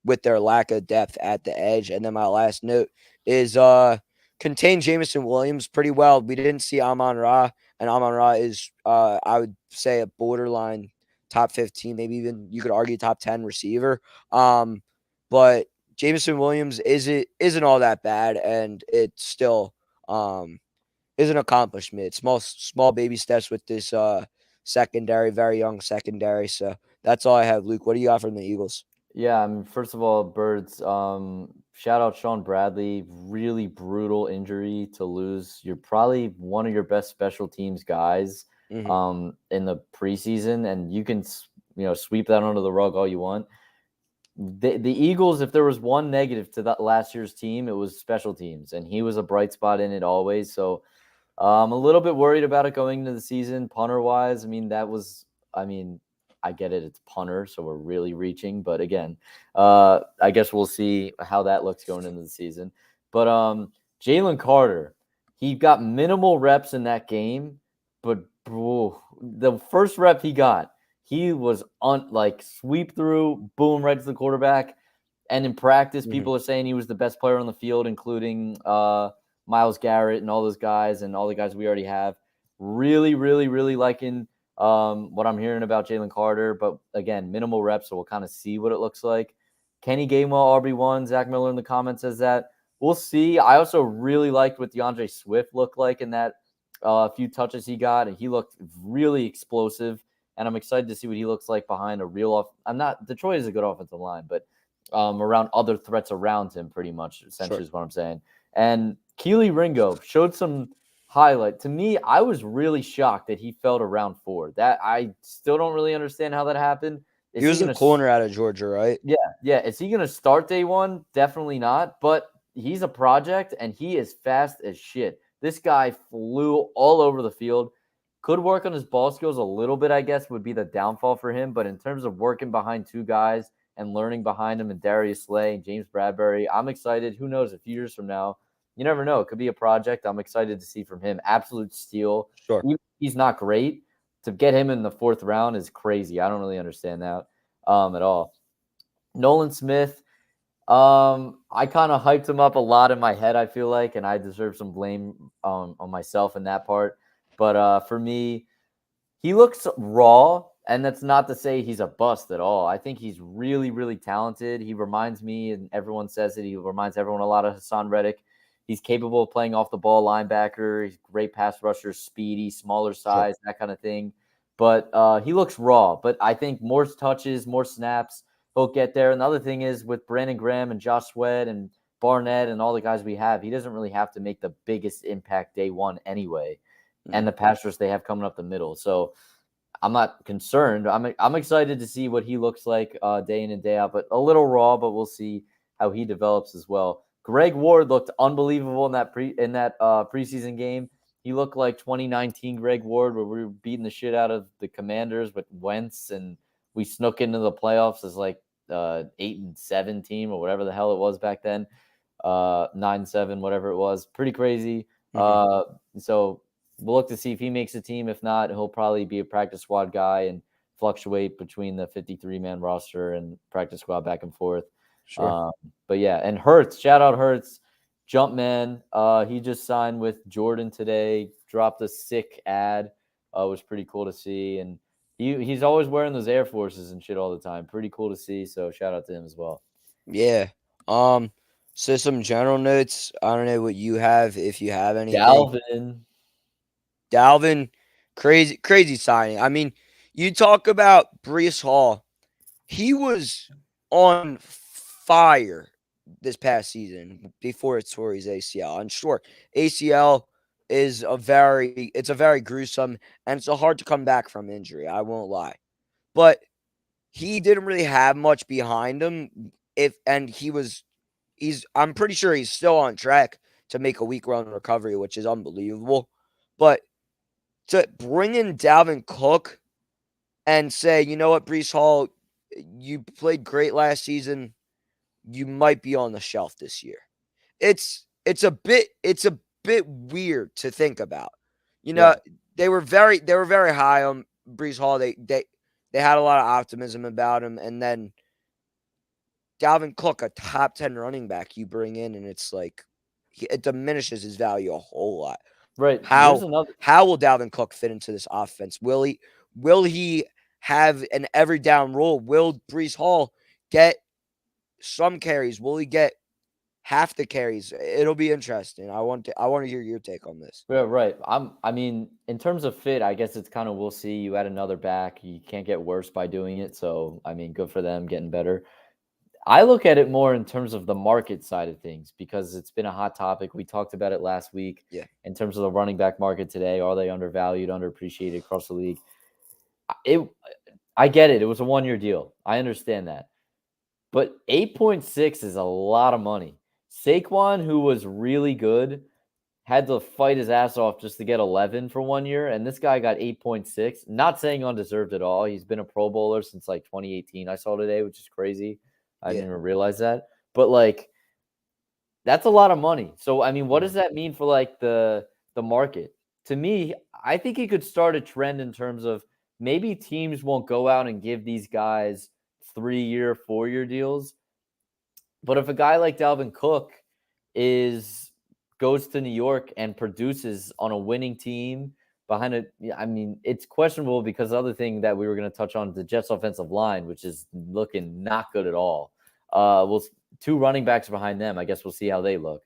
with their lack of depth at the edge. And then my last note is contain Jameson Williams pretty well. We didn't see Amon-Ra, and Amon-Ra is I would say a borderline top 15, maybe even you could argue top 10 receiver. But Jameson Williams isn't all that bad, and it's still is an accomplishment. Small baby steps with this secondary, very young secondary. So that's all I have. Luke, what do you got from the Eagles? Yeah, I mean, first of all, Birds, shout out Sean Bradley. Really brutal injury to lose. You're probably one of your best special teams guys in the preseason, and you can sweep that under the rug all you want. The Eagles, if there was one negative to that last year's team, it was special teams, and he was a bright spot in it always. So I'm a little bit worried about it going into the season, punter-wise. I get it. It's punter, so we're really reaching. But again, I guess we'll see how that looks going into the season. But Jalen Carter, he got minimal reps in that game. But the first rep he got, he was sweep through, boom, right to the quarterback. And in practice, people are saying he was the best player on the field, including Myles Garrett and all those guys and all the guys we already have. Really, really, really liking what I'm hearing about Jalen Carter, but again, minimal reps, so we'll kind of see what it looks like. Kenny Gainwell, RB1, Zach Miller in the comments says that. We'll see. I also really liked what DeAndre Swift looked like in that few touches he got, and he looked really explosive, and I'm excited to see what he looks like behind a real Detroit is a good offensive line, but around other threats around him pretty much, essentially is what I'm saying. And Keely Ringo showed some highlight. To me, I was really shocked that he fell to round 4. That I still don't really understand how that happened. He was a corner out of Georgia, right? Yeah. Is he going to start day 1? Definitely not. But he's a project, and he is fast as shit. This guy flew all over the field. Could work on his ball skills a little bit, I guess, would be the downfall for him. But in terms of working behind 2 guys and learning behind him and Darius Slay and James Bradbury, I'm excited. Who knows, a few years from now, you never know. It could be a project. I'm excited to see from him. Absolute steal. Sure. Even if he's not great, to get him in the 4th round is crazy. I don't really understand that at all. Nolan Smith, I kind of hyped him up a lot in my head, I feel like, and I deserve some blame on myself in that part. But for me, he looks raw, and that's not to say he's a bust at all. I think he's really, really talented. He reminds me, and everyone says it, he reminds everyone a lot of Hassan Reddick. He's capable of playing off the ball linebacker. He's great pass rusher, speedy, smaller size, that kind of thing. But he looks raw. But I think more touches, more snaps, he'll get there. And the other thing is with Brandon Graham and Josh Sweat and Barnett and all the guys we have, he doesn't really have to make the biggest impact day 1 anyway. And the pass rush they have coming up the middle. So I'm not concerned. I'm excited to see what he looks like day in and day out. But a little raw, but we'll see how he develops as well. Greg Ward looked unbelievable in that preseason game. He looked like 2019 Greg Ward, where we were beating the shit out of the Commanders with Wentz and we snuck into the playoffs as like 8-7 team or whatever the hell it was back then, 9-7, whatever it was, pretty crazy. So we'll look to see if he makes a team. If not, he'll probably be a practice squad guy and fluctuate between the 53-man roster and practice squad back and forth. Sure. But yeah, and Hurts, shout out Hurts, Jumpman. He just signed with Jordan today, dropped a sick ad. It was pretty cool to see. And he's always wearing those Air Forces and shit all the time. Pretty cool to see. So shout out to him as well. Yeah. So some general notes. I don't know what you have, if you have anything. Dalvin, crazy signing. I mean, you talk about Breece Hall. He was on fire this past season before it tore his ACL. And sure, ACL is a very gruesome, and it's a hard to come back from injury. I won't lie, but he didn't really have much behind him. I'm pretty sure he's still on track to make a week round recovery, which is unbelievable. But to bring in Dalvin Cook and say, you know what, Breece Hall, you played great last season. You might be on the shelf this year. It's a bit weird to think about. You know, they were very high on Breece Hall. They had a lot of optimism about him, and then Dalvin Cook, a top 10 running back, you bring in, and it's like it diminishes his value a whole lot. Right. How will Dalvin Cook fit into this offense? Will he have an every down role? Will Breece Hall get some carries? Will he get half the carries? It'll be interesting. I want to hear your take on this. Yeah, right. I mean, in terms of fit, I guess it's kind of we'll see. You add another back, you can't get worse by doing it. So I mean, good for them getting better. I look at it more in terms of the market side of things because it's been a hot topic. We talked about it last week. Yeah. In terms of the running back market today, are they undervalued, underappreciated across the league? I get it. It was a 1-year deal. I understand that. But 8.6 is a lot of money. Saquon, who was really good, had to fight his ass off just to get 11 for 1 year. And this guy got 8.6. Not saying undeserved at all. He's been a Pro Bowler since like 2018, I saw today, which is crazy. I didn't even realize that. But like, that's a lot of money. So, I mean, what does that mean for like the market? To me, I think he could start a trend in terms of maybe teams won't go out and give these guys 3-year, 4-year deals. But if a guy like Dalvin Cook goes to New York and produces on a winning team behind it, I mean, it's questionable because the other thing that we were going to touch on, the Jets offensive line, which is looking not good at all. Well, 2 running backs behind them. I guess we'll see how they look.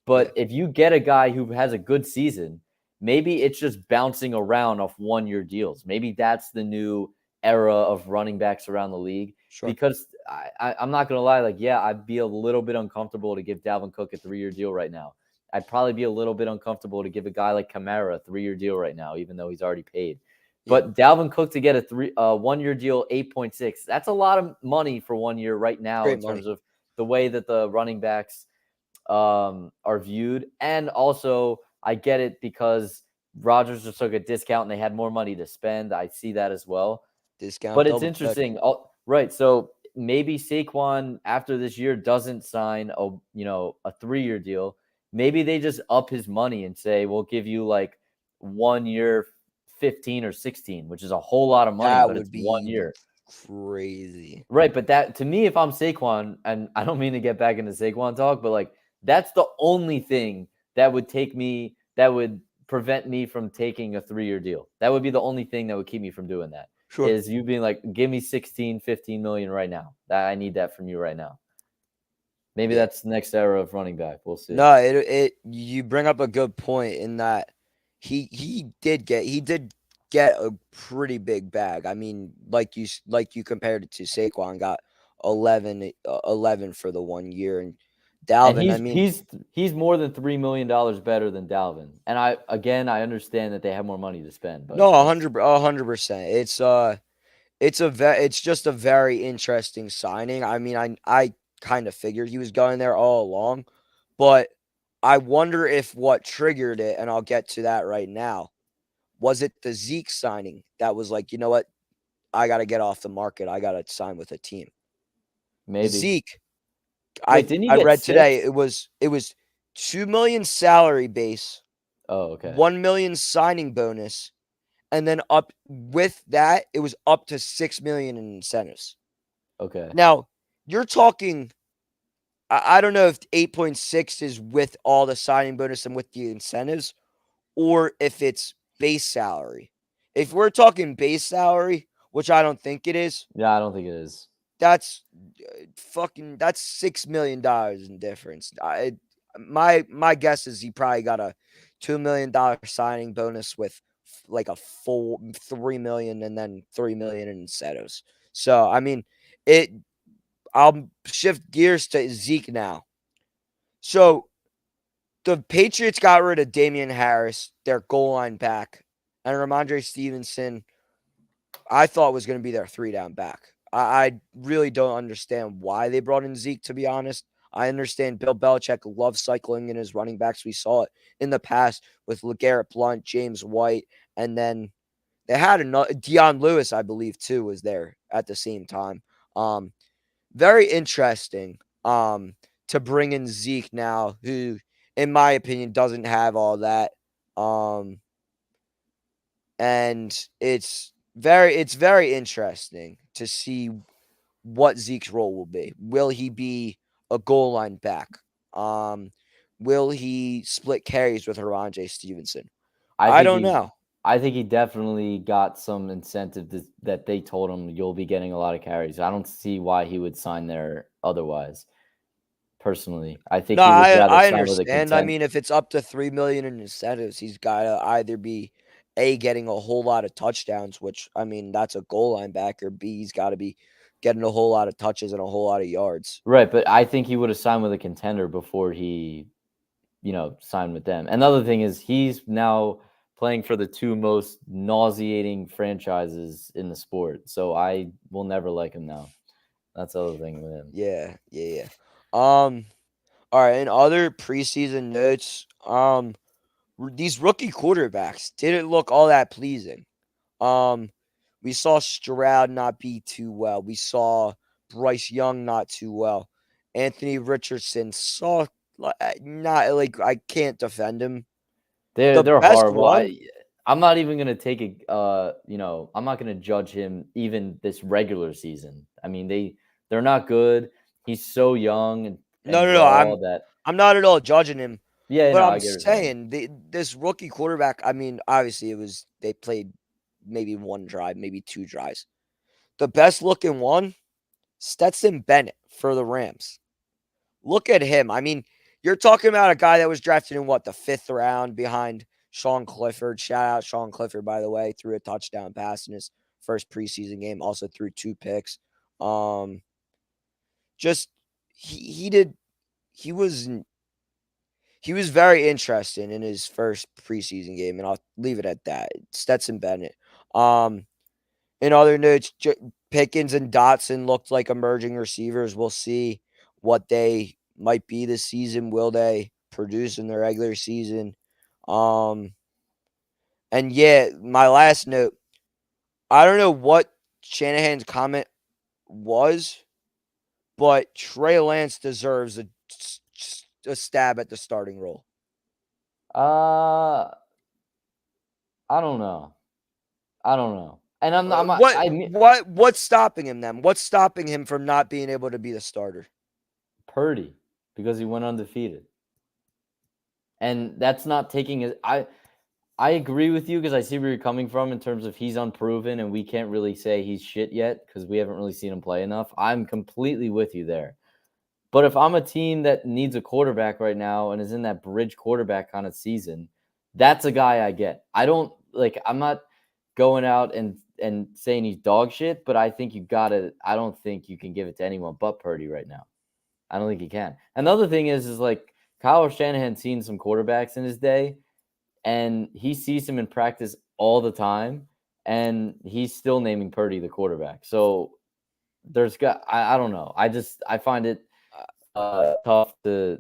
But if you get a guy who has a good season, maybe it's just bouncing around off 1-year deals. Maybe that's the new era of running backs around the league. Sure. Because I'm not going to lie, like, yeah, I'd be a little bit uncomfortable to give Dalvin Cook a 3-year deal right now. I'd probably be a little bit uncomfortable to give a guy like Kamara a 3-year deal right now, even though he's already paid. Yeah. But Dalvin Cook to get a 1-year deal, 8.6, that's a lot of money for 1 year right now in terms of the way that the running backs are viewed. And also, I get it because Rodgers just took a discount and they had more money to spend. I see that as well. Discount, but it's interesting. Right. So maybe Saquon after this year doesn't sign a 3-year deal. Maybe they just up his money and say, we'll give you like 1 year, 15 or 16, which is a whole lot of money, but it's 1 year. Crazy. Right. But that, to me, if I'm Saquon, and I don't mean to get back into Saquon talk, but like, that's the only thing that would prevent me from taking a 3-year deal. That would be the only thing that would keep me from doing that. Sure. Is you being like, give me 16, 15 million right now. I need that from you right now. Maybe that's the next era of running back. We'll see. No, you bring up a good point in that he did get a pretty big bag. I mean, like you compared it to Saquon, got 11 for the 1 year, and Dalvin. And he's more than $3 million better than Dalvin. And I understand that they have more money to spend. But no, 100%. It's just a very interesting signing. I mean, I kind of figured he was going there all along, but I wonder if what triggered it, and I'll get to that right now, was it the Zeke signing that was like, you know what, I got to get off the market. I got to sign with a team. Maybe. Zeke, Wait, didn't he I get read today 6? it was 2 million salary base, Oh, okay. 1 million signing bonus, and then up with that, it was up to 6 million in incentives. Okay. Now, you're talking I don't know if 8.6 is with all the signing bonus and with the incentives, or if it's base salary. If we're talking base salary, which I don't think it is, Yeah, I don't think it is. that's that's $6 million in difference. My guess is he probably got a $2 million signing bonus with like a full 3 million and then 3 million in incentives. So I mean, it. I'll shift gears to Zeke now. So the Patriots got rid of Damian Harris, their goal line back, and Ramondre Stevenson, I thought was going to be their 3-down back. I really don't understand why they brought in Zeke, to be honest. I understand Bill Belichick loves cycling in his running backs. We saw it in the past with LeGarrette Blount, James White, and then they had another Deion Lewis, I believe, too, was there at the same time. Very interesting to bring in Zeke now, who, in my opinion, doesn't have all that. And it's very interesting to see what Zeke's role will be. Will he be a goal line back? Will he split carries with Ramondre Stevenson? I don't know. I think he definitely got some incentive that they told him you'll be getting a lot of carries. I don't see why he would sign there otherwise. Personally, I think No, he would rather I sign with a understand. I contender. mean, if it's up to 3 million in incentives, he's got to either be getting a whole lot of touchdowns, which I mean, that's a goal line backer. B, he's got to be getting a whole lot of touches and a whole lot of yards. Right, but I think he would have signed with a contender before he, signed with them. Another thing is he's now playing for the two most nauseating franchises in the sport. So I will never like him now. That's the other thing with him. Yeah. All right, and other preseason notes, these rookie quarterbacks didn't look all that pleasing. We saw Stroud not be too well. We saw Bryce Young not too well. Anthony Richardson saw not like I can't defend him. The They're best horrible. one, I'm not even gonna take I'm not gonna judge him even this regular season. I mean, they're not good. He's so young and no. raw that I'm not at all judging him, yeah, but no, I'm I get what you're saying. saying this rookie quarterback. I mean, obviously they played maybe one drive, maybe two drives. The best looking one, Stetson Bennett for the Rams. Look at him. I mean, you're talking about a guy that was drafted in the 5th round behind Sean Clifford. Shout out Sean Clifford, by the way, threw a touchdown pass in his first preseason game, also threw 2 picks. Just he did he was very interesting in his first preseason game, and I'll leave it at that. Stetson Bennett. In other notes, Pickens and Dotson looked like emerging receivers. We'll see what they might be this season. Will they produce in the regular season? And yeah, my last note, I don't know what Shanahan's comment was, but Trey Lance deserves a stab at the starting role. Uh I don't know. And What's stopping him then? What's stopping him from not being able to be the starter? Purdy, because he went undefeated. And that's not taking it. I agree with you because I see where you're coming from in terms of he's unproven and we can't really say he's shit yet because we haven't really seen him play enough. I'm completely with you there. But if I'm a team that needs a quarterback right now and is in that bridge quarterback kind of season, that's a guy I get. I'm not going out and saying he's dog shit, but I think I don't think you can give it to anyone but Purdy right now. I don't think you can. Another thing is like Kyle Shanahan's seen some quarterbacks in his day, and he sees him in practice all the time, and he's still naming Purdy the quarterback. So I don't know. I find it tough to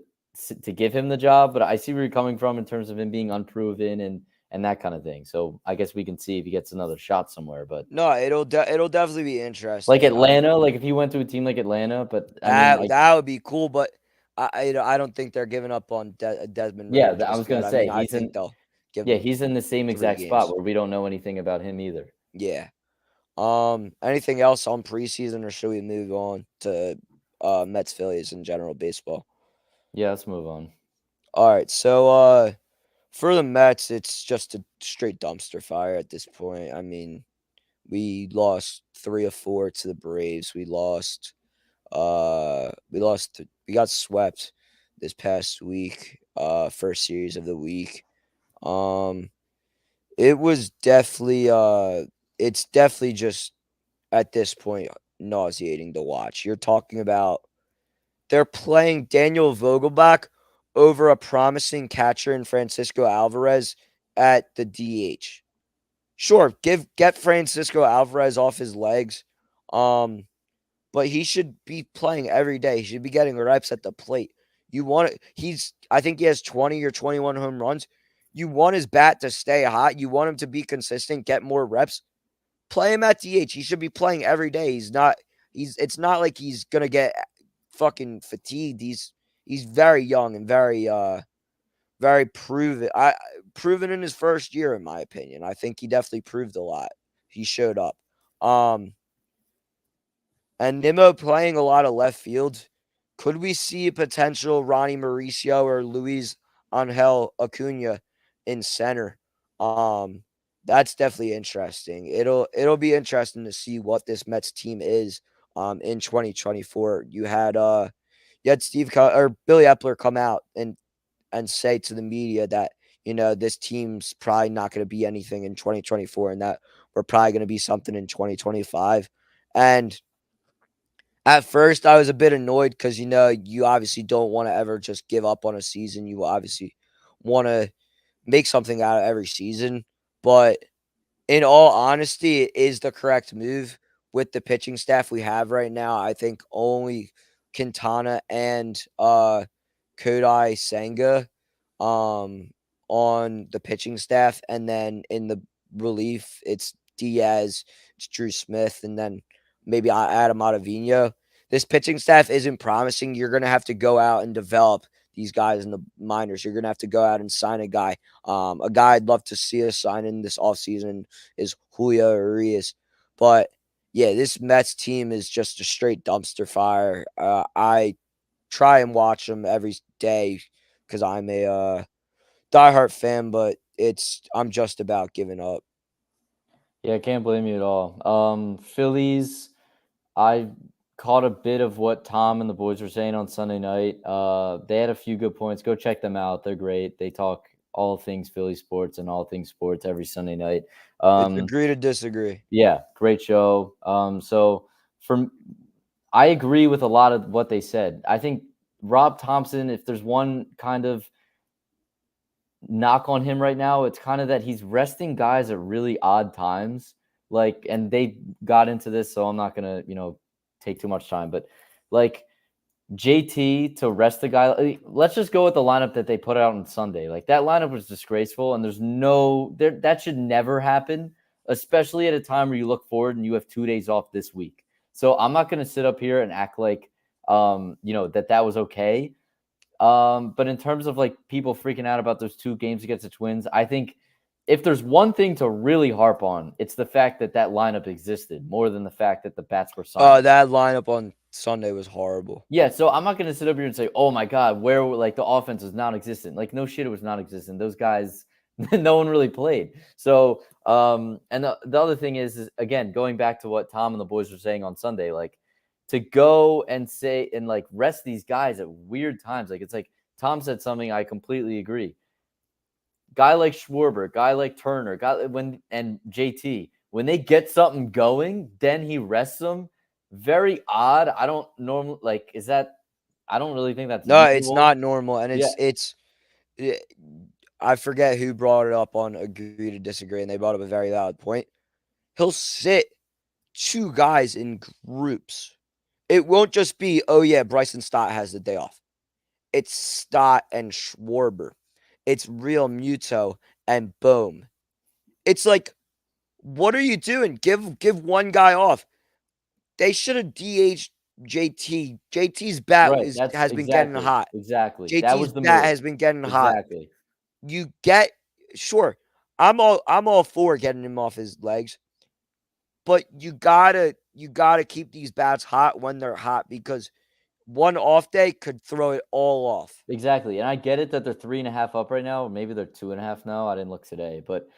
give him the job, but I see where you're coming from in terms of him being unproven and and that kind of thing. So I guess we can see if he gets another shot somewhere. But No, it'll definitely be interesting. like Atlanta, like if he went to a team like Atlanta, but I mean, that like, that would be cool, but I don't think they're giving up on Desmond yeah, Ritter I just was gonna yet. I mean, say I he's think in. they'll give Yeah, him he's in the same 3 exact spot games. where we don't know anything about him either. Yeah. Anything else on preseason, or should we move on to Mets Phillies in general baseball? Yeah, let's move on. All right, so for the Mets, it's just a straight dumpster fire at this point. I mean, we lost 3 of 4 to the Braves. We got swept this past week, first series of the week. It was definitely it's definitely just at this point nauseating to watch. You're talking about they're playing Daniel Vogelbach over a promising catcher in Francisco Alvarez at the DH. Sure, get Francisco Alvarez off his legs. But he should be playing every day. He should be getting reps at the plate. You want it. I think he has 20 or 21 home runs. You want his bat to stay hot. You want him to be consistent, get more reps. Play him at DH. He should be playing every day. It's not like he's gonna get fucking fatigued. He's very young and very proven in his first year, in my opinion. I think he definitely proved a lot. He showed up. And Nimmo playing a lot of left field. Could we see a potential Ronnie Mauricio or Luis Angel Acuna in center? That's definitely interesting. It'll be interesting to see what this Mets team is in 2024. You had Billy Epler come out and say to the media that this team's probably not going to be anything in 2024 and that we're probably going to be something in 2025. And at first, I was a bit annoyed because, you obviously don't want to ever just give up on a season. You obviously want to make something out of every season. But in all honesty, it is the correct move with the pitching staff we have right now. I think only Quintana and Kodai Senga on the pitching staff. And then in the relief, it's Diaz, it's Drew Smith, and then maybe Adam Ottavino. This pitching staff isn't promising. You're going to have to go out and develop these guys in the minors. You're going to have to go out and sign a guy. A guy I'd love to see us sign in this offseason is Julio Urias. But, yeah, this Mets team is just a straight dumpster fire. I try and watch them every day because I'm a diehard fan, but I'm just about giving up. Yeah, I can't blame you at all. Phillies, I caught a bit of what Tom and the boys were saying on Sunday night. They had a few good points. Go check them out. They're great. They talk all things Philly sports and all things sports every Sunday night. It's agree to disagree. Yeah, great show. I agree with a lot of what they said. I think Rob Thompson, if there's one kind of knock on him right now, it's kind of that he's resting guys at really odd times. And they got into this, so I'm not gonna, take too much time. But like JT to rest the guy, let's just go with the lineup that they put out on Sunday. Like that lineup was disgraceful, and that should never happen, especially at a time where you look forward and you have 2 days off this week. So I'm not gonna sit up here and act like that was okay. But in terms of like people freaking out about those 2 games against the Twins, I think if there's one thing to really harp on, it's the fact that lineup existed more than the fact that the bats were signed. That lineup on Sunday was horrible. Yeah, so I'm not going to sit up here and say, oh my God, where like the offense was non-existent. Like no shit, it was non-existent. Those guys, no one really played. So, and the other thing is again, going back to what Tom and the boys were saying on Sunday, like to go and say and like rest these guys at weird times. Like it's like Tom said something I completely agree. Guy like Schwarber, guy like Turner, and JT, when they get something going, then he rests them. Very odd. I don't normally like. Is that? I don't really think that's No, usual. it's not normal, and I forget who brought it up on Agree to Disagree, and they brought up a very valid point. He'll sit 2 guys in groups. It won't just be, oh yeah, Bryson Stott has the day off. It's Stott and Schwarber. it's Real Muto, and boom. It's like, what are you doing? Give one guy off. They should have DH'd JT. JT's bat Right. That's has been getting exactly. hot. Exactly. That JT's was the bat move. has been getting hot. Exactly. You get sure. I'm all for getting him off his legs, but you gotta keep these bats hot when they're hot because one off day could throw it all off. Exactly. And I get it that they're 3.5 up right now. Maybe they're 2.5 now. I didn't look today, but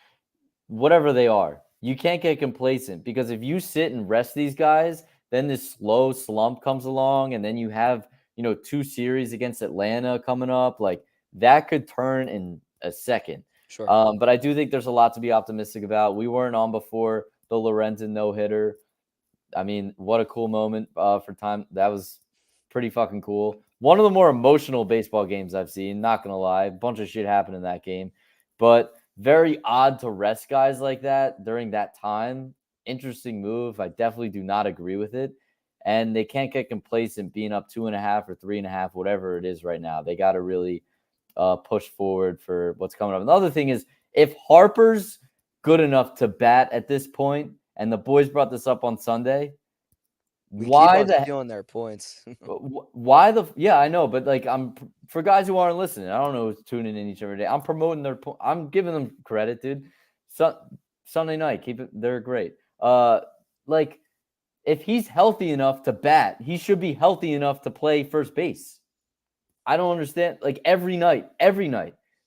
whatever they are, you can't get complacent because if you sit and rest these guys, then this slow slump comes along, and then you have, 2 series against Atlanta coming up. Like that could turn in a second. Sure. But I do think there's a lot to be optimistic about. We weren't on before the Lorenzen no-hitter. I mean, what a cool moment for time. That was pretty fucking cool. One of the more emotional baseball games I've seen, not going to lie. A bunch of shit happened in that game. But very odd to rest guys like that during that time. Interesting move. I definitely do not agree with it. And they can't get complacent being up 2.5 or 3.5, whatever it is right now. They got to really push forward for what's coming up. Another thing is, if Harper's good enough to bat at this point, and the boys brought this up on Sunday, We why keep on the stealing their points. why the yeah, I know, but like for guys who aren't listening, I don't know who's tuning in each every day. I'm promoting I'm giving them credit, dude. Sunday night, keep it. They're great. Like if he's healthy enough to bat, he should be healthy enough to play first base. I don't understand. Like every night,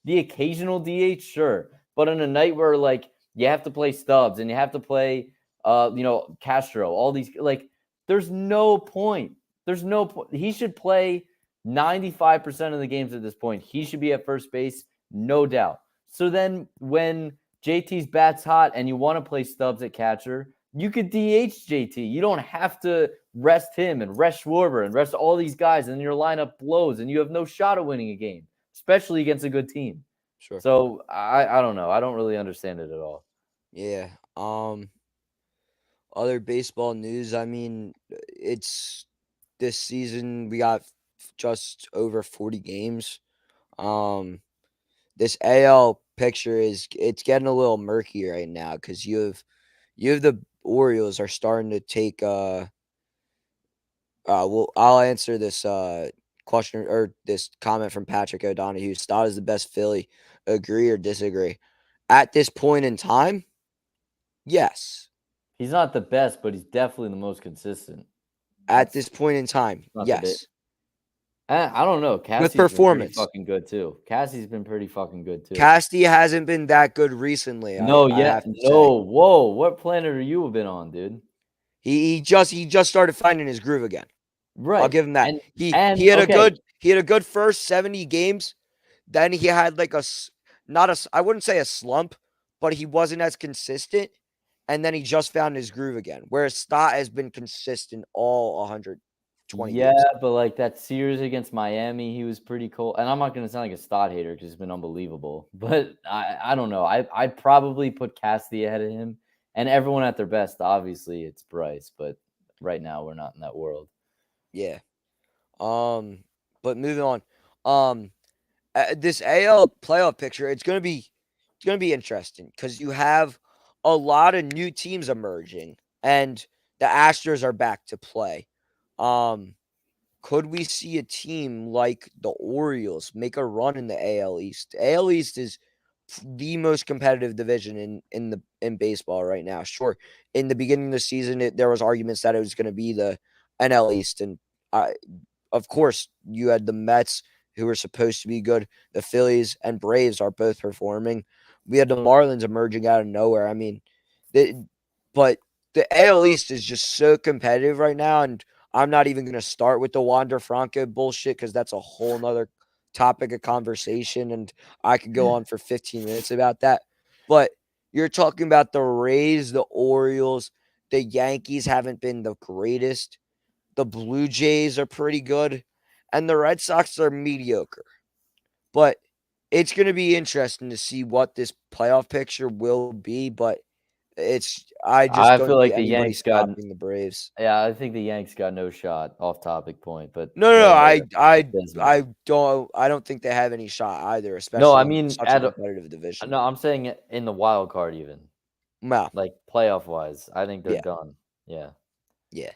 the occasional DH, sure, but on a night where like you have to play Stubbs and you have to play, Castro, all these like. There's no point. There's no point. He should play 95% of the games at this point. He should be at first base, no doubt. So then when JT's bat's hot and you want to play Stubbs at catcher, you could DH JT. You don't have to rest him and rest Schwarber and rest all these guys, and your lineup blows and you have no shot at winning a game, especially against a good team. Sure. So I don't know. I don't really understand it at all. Yeah. Other baseball news, I mean, it's this season we got just over 40 games. This AL picture it's getting a little murky right now because you have the Orioles are starting to take well, I'll answer this question or this comment from Patrick O'Donohue. Stott is the best Philly. Agree or disagree? At this point in time, yes. He's not the best, but he's definitely the most consistent. At this point in time, yes. I don't know. Cassie's performance. been pretty fucking good too. Cassie's been pretty fucking good too. Casty hasn't been that good recently. No, I yeah, have to no. Whoa, what planet are you been on, dude? He just started finding his groove again. Right, I'll give him that. And he had a good first 70 games. Then he had like I wouldn't say a slump, but he wasn't as consistent. And then he just found his groove again. Whereas Stott has been consistent all 120 yeah, games. but like that series against Miami, he was pretty cool. And I'm not gonna sound like a Stott hater because he's been unbelievable. But I don't know. I'd probably put Cassidy ahead of him. And everyone at their best, obviously, it's Bryce. But right now, we're not in that world. Yeah. But moving on. This AL playoff picture, it's gonna be interesting because you have a lot of new teams emerging, and the Astros are back to play. Could we see a team like the Orioles make a run in the AL East? The AL East is the most competitive division in baseball right now. Sure, in the beginning of the season, there was arguments that it was going to be the NL East, and of course, you had the Mets who were supposed to be good. The Phillies and Braves are both performing. We had the Marlins emerging out of nowhere. I mean, but the AL East is just so competitive right now, and I'm not even going to start with the Wander Franco bullshit because that's a whole nother topic of conversation, and I could go on for 15 minutes about that. But you're talking about the Rays, the Orioles, the Yankees haven't been the greatest. The Blue Jays are pretty good, and the Red Sox are mediocre. But it's going to be interesting to see what this playoff picture will be. But I just I don't feel see like the anybody Yanks got. stopping the Braves. Yeah, I think the Yanks got no shot. Off topic point, but No, whatever. Abysmal. I don't think they have any shot either, No, I especially in mean such a competitive division. no, I'm saying it in the wild card even. No, Like playoff wise. I think they're yeah, done. Yeah. yeah.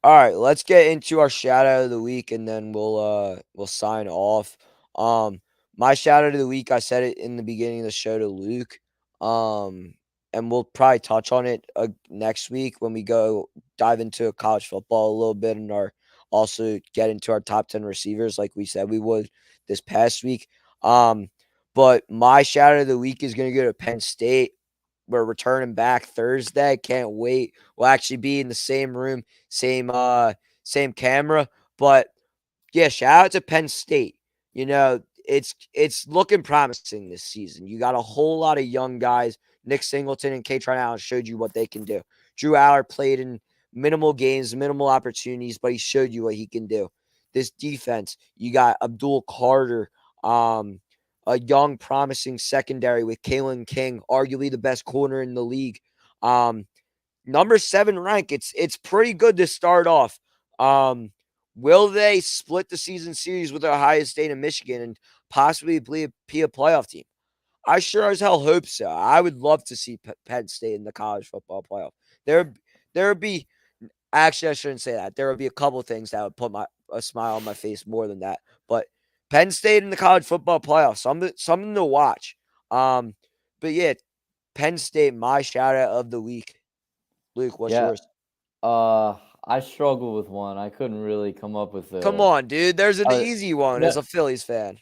All right, let's get into our shout out of the week and then we'll sign off. Um my shout out of the week, I said it in the beginning of the show to Luke. Um and we'll probably touch on it next week when we go dive into college football a little bit and also get into our top 10 receivers like we said we would this past week. Um but my shout out of the week is going to go to Penn State. We're returning back Thursday. Can't wait. We'll actually be in the same room, same camera. But yeah, shout out to Penn State. You know, it's looking promising this season. You got a whole lot of young guys. Nick Singleton and Katron Allen showed you what they can do. Drew Aller played in minimal games, minimal opportunities, but he showed you what he can do. This defense, you got Abdul Carter, a young, promising secondary with Kalen King, arguably the best corner in the league. Number 7 rank. It's pretty good to start off. Will they split the season series with Ohio State and Michigan and possibly be a playoff team? I sure as hell hope so. I would love to see Penn State in the college football playoff. There would be actually, I shouldn't say that. There would be a couple things that would put a smile on my face more than that. But Penn State in the college football playoff, something to watch. But yeah, Penn State, my shout out of the week. Luke, what's Yeah. yours? I struggle with one. I couldn't really come up with Come on, dude. There's an uh, easy one no, as a Phillies fan.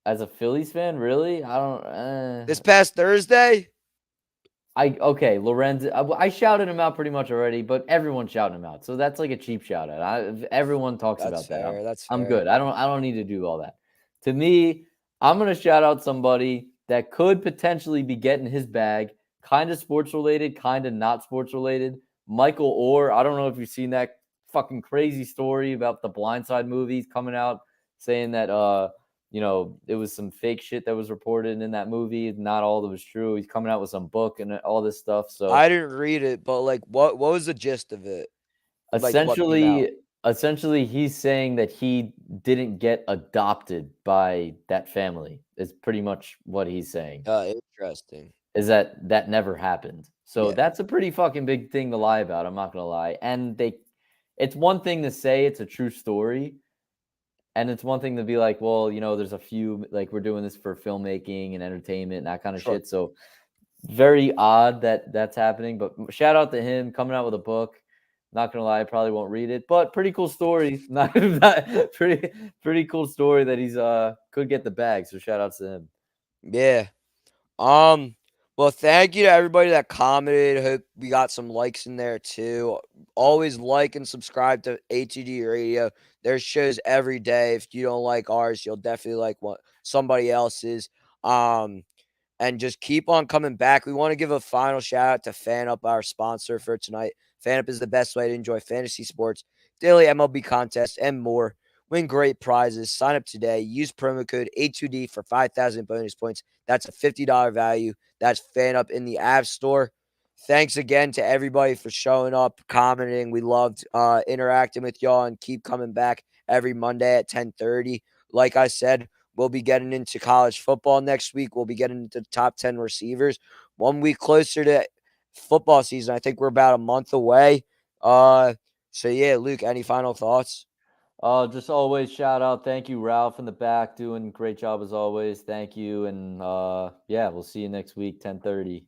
as a Phillies fan, really? I don't This past Thursday, okay, Lorenzo. I shouted him out pretty much already, but everyone's shouting him out, so that's like a cheap shout out. Everyone talks that's about that. fair. That's I'm fair. good. I don't need to do all that. To me, I'm gonna shout out somebody that could potentially be getting his bag, kind of sports related, kind of not sports related. Michael Orr. I don't know if you've seen that fucking crazy story about the Blindside movies coming out, saying that it was some fake shit that was reported in that movie. Not all that was true. He's coming out with some book and all this stuff. So I didn't read it, but like, what was the gist of it? Like, what came out? essentially, he's saying that he didn't get adopted by that family. Is pretty much what he's saying. Interesting. Is that never happened? So Yeah. that's a pretty fucking big thing to lie about. I'm not gonna lie. And it's one thing to say it's a true story. And it's one thing to be like, well, there's a few, like, we're doing this for filmmaking and entertainment and that kind of Sure. shit. So very odd that that's happening. But shout out to him coming out with a book. Not gonna lie, I probably won't read it, but pretty cool story. Not pretty cool story that he's could get the bag. So shout outs to him. Yeah. Well, thank you to everybody that commented. Hope we got some likes in there too. Always like and subscribe to A2D Radio. There's shows every day. If you don't like ours, you'll definitely like somebody else's. And just keep on coming back. We want to give a final shout out to FanUp, our sponsor for tonight. FanUp is the best way to enjoy fantasy sports, daily MLB contests, and more. Win great prizes. Sign up today. Use promo code A2D for 5,000 bonus points. That's a $50 value. That's FanUp in the App Store. Thanks again to everybody for showing up, commenting. We loved interacting with y'all and keep coming back every Monday at 10:30. Like I said, we'll be getting into college football next week. We'll be getting into the top 10 receivers. 1 week closer to football season. I think we're about a month away. So yeah, Luke, any final thoughts? Just always shout out. Thank you, Ralph in the back, doing great job as always. Thank you. And yeah, we'll see you next week, 10:30.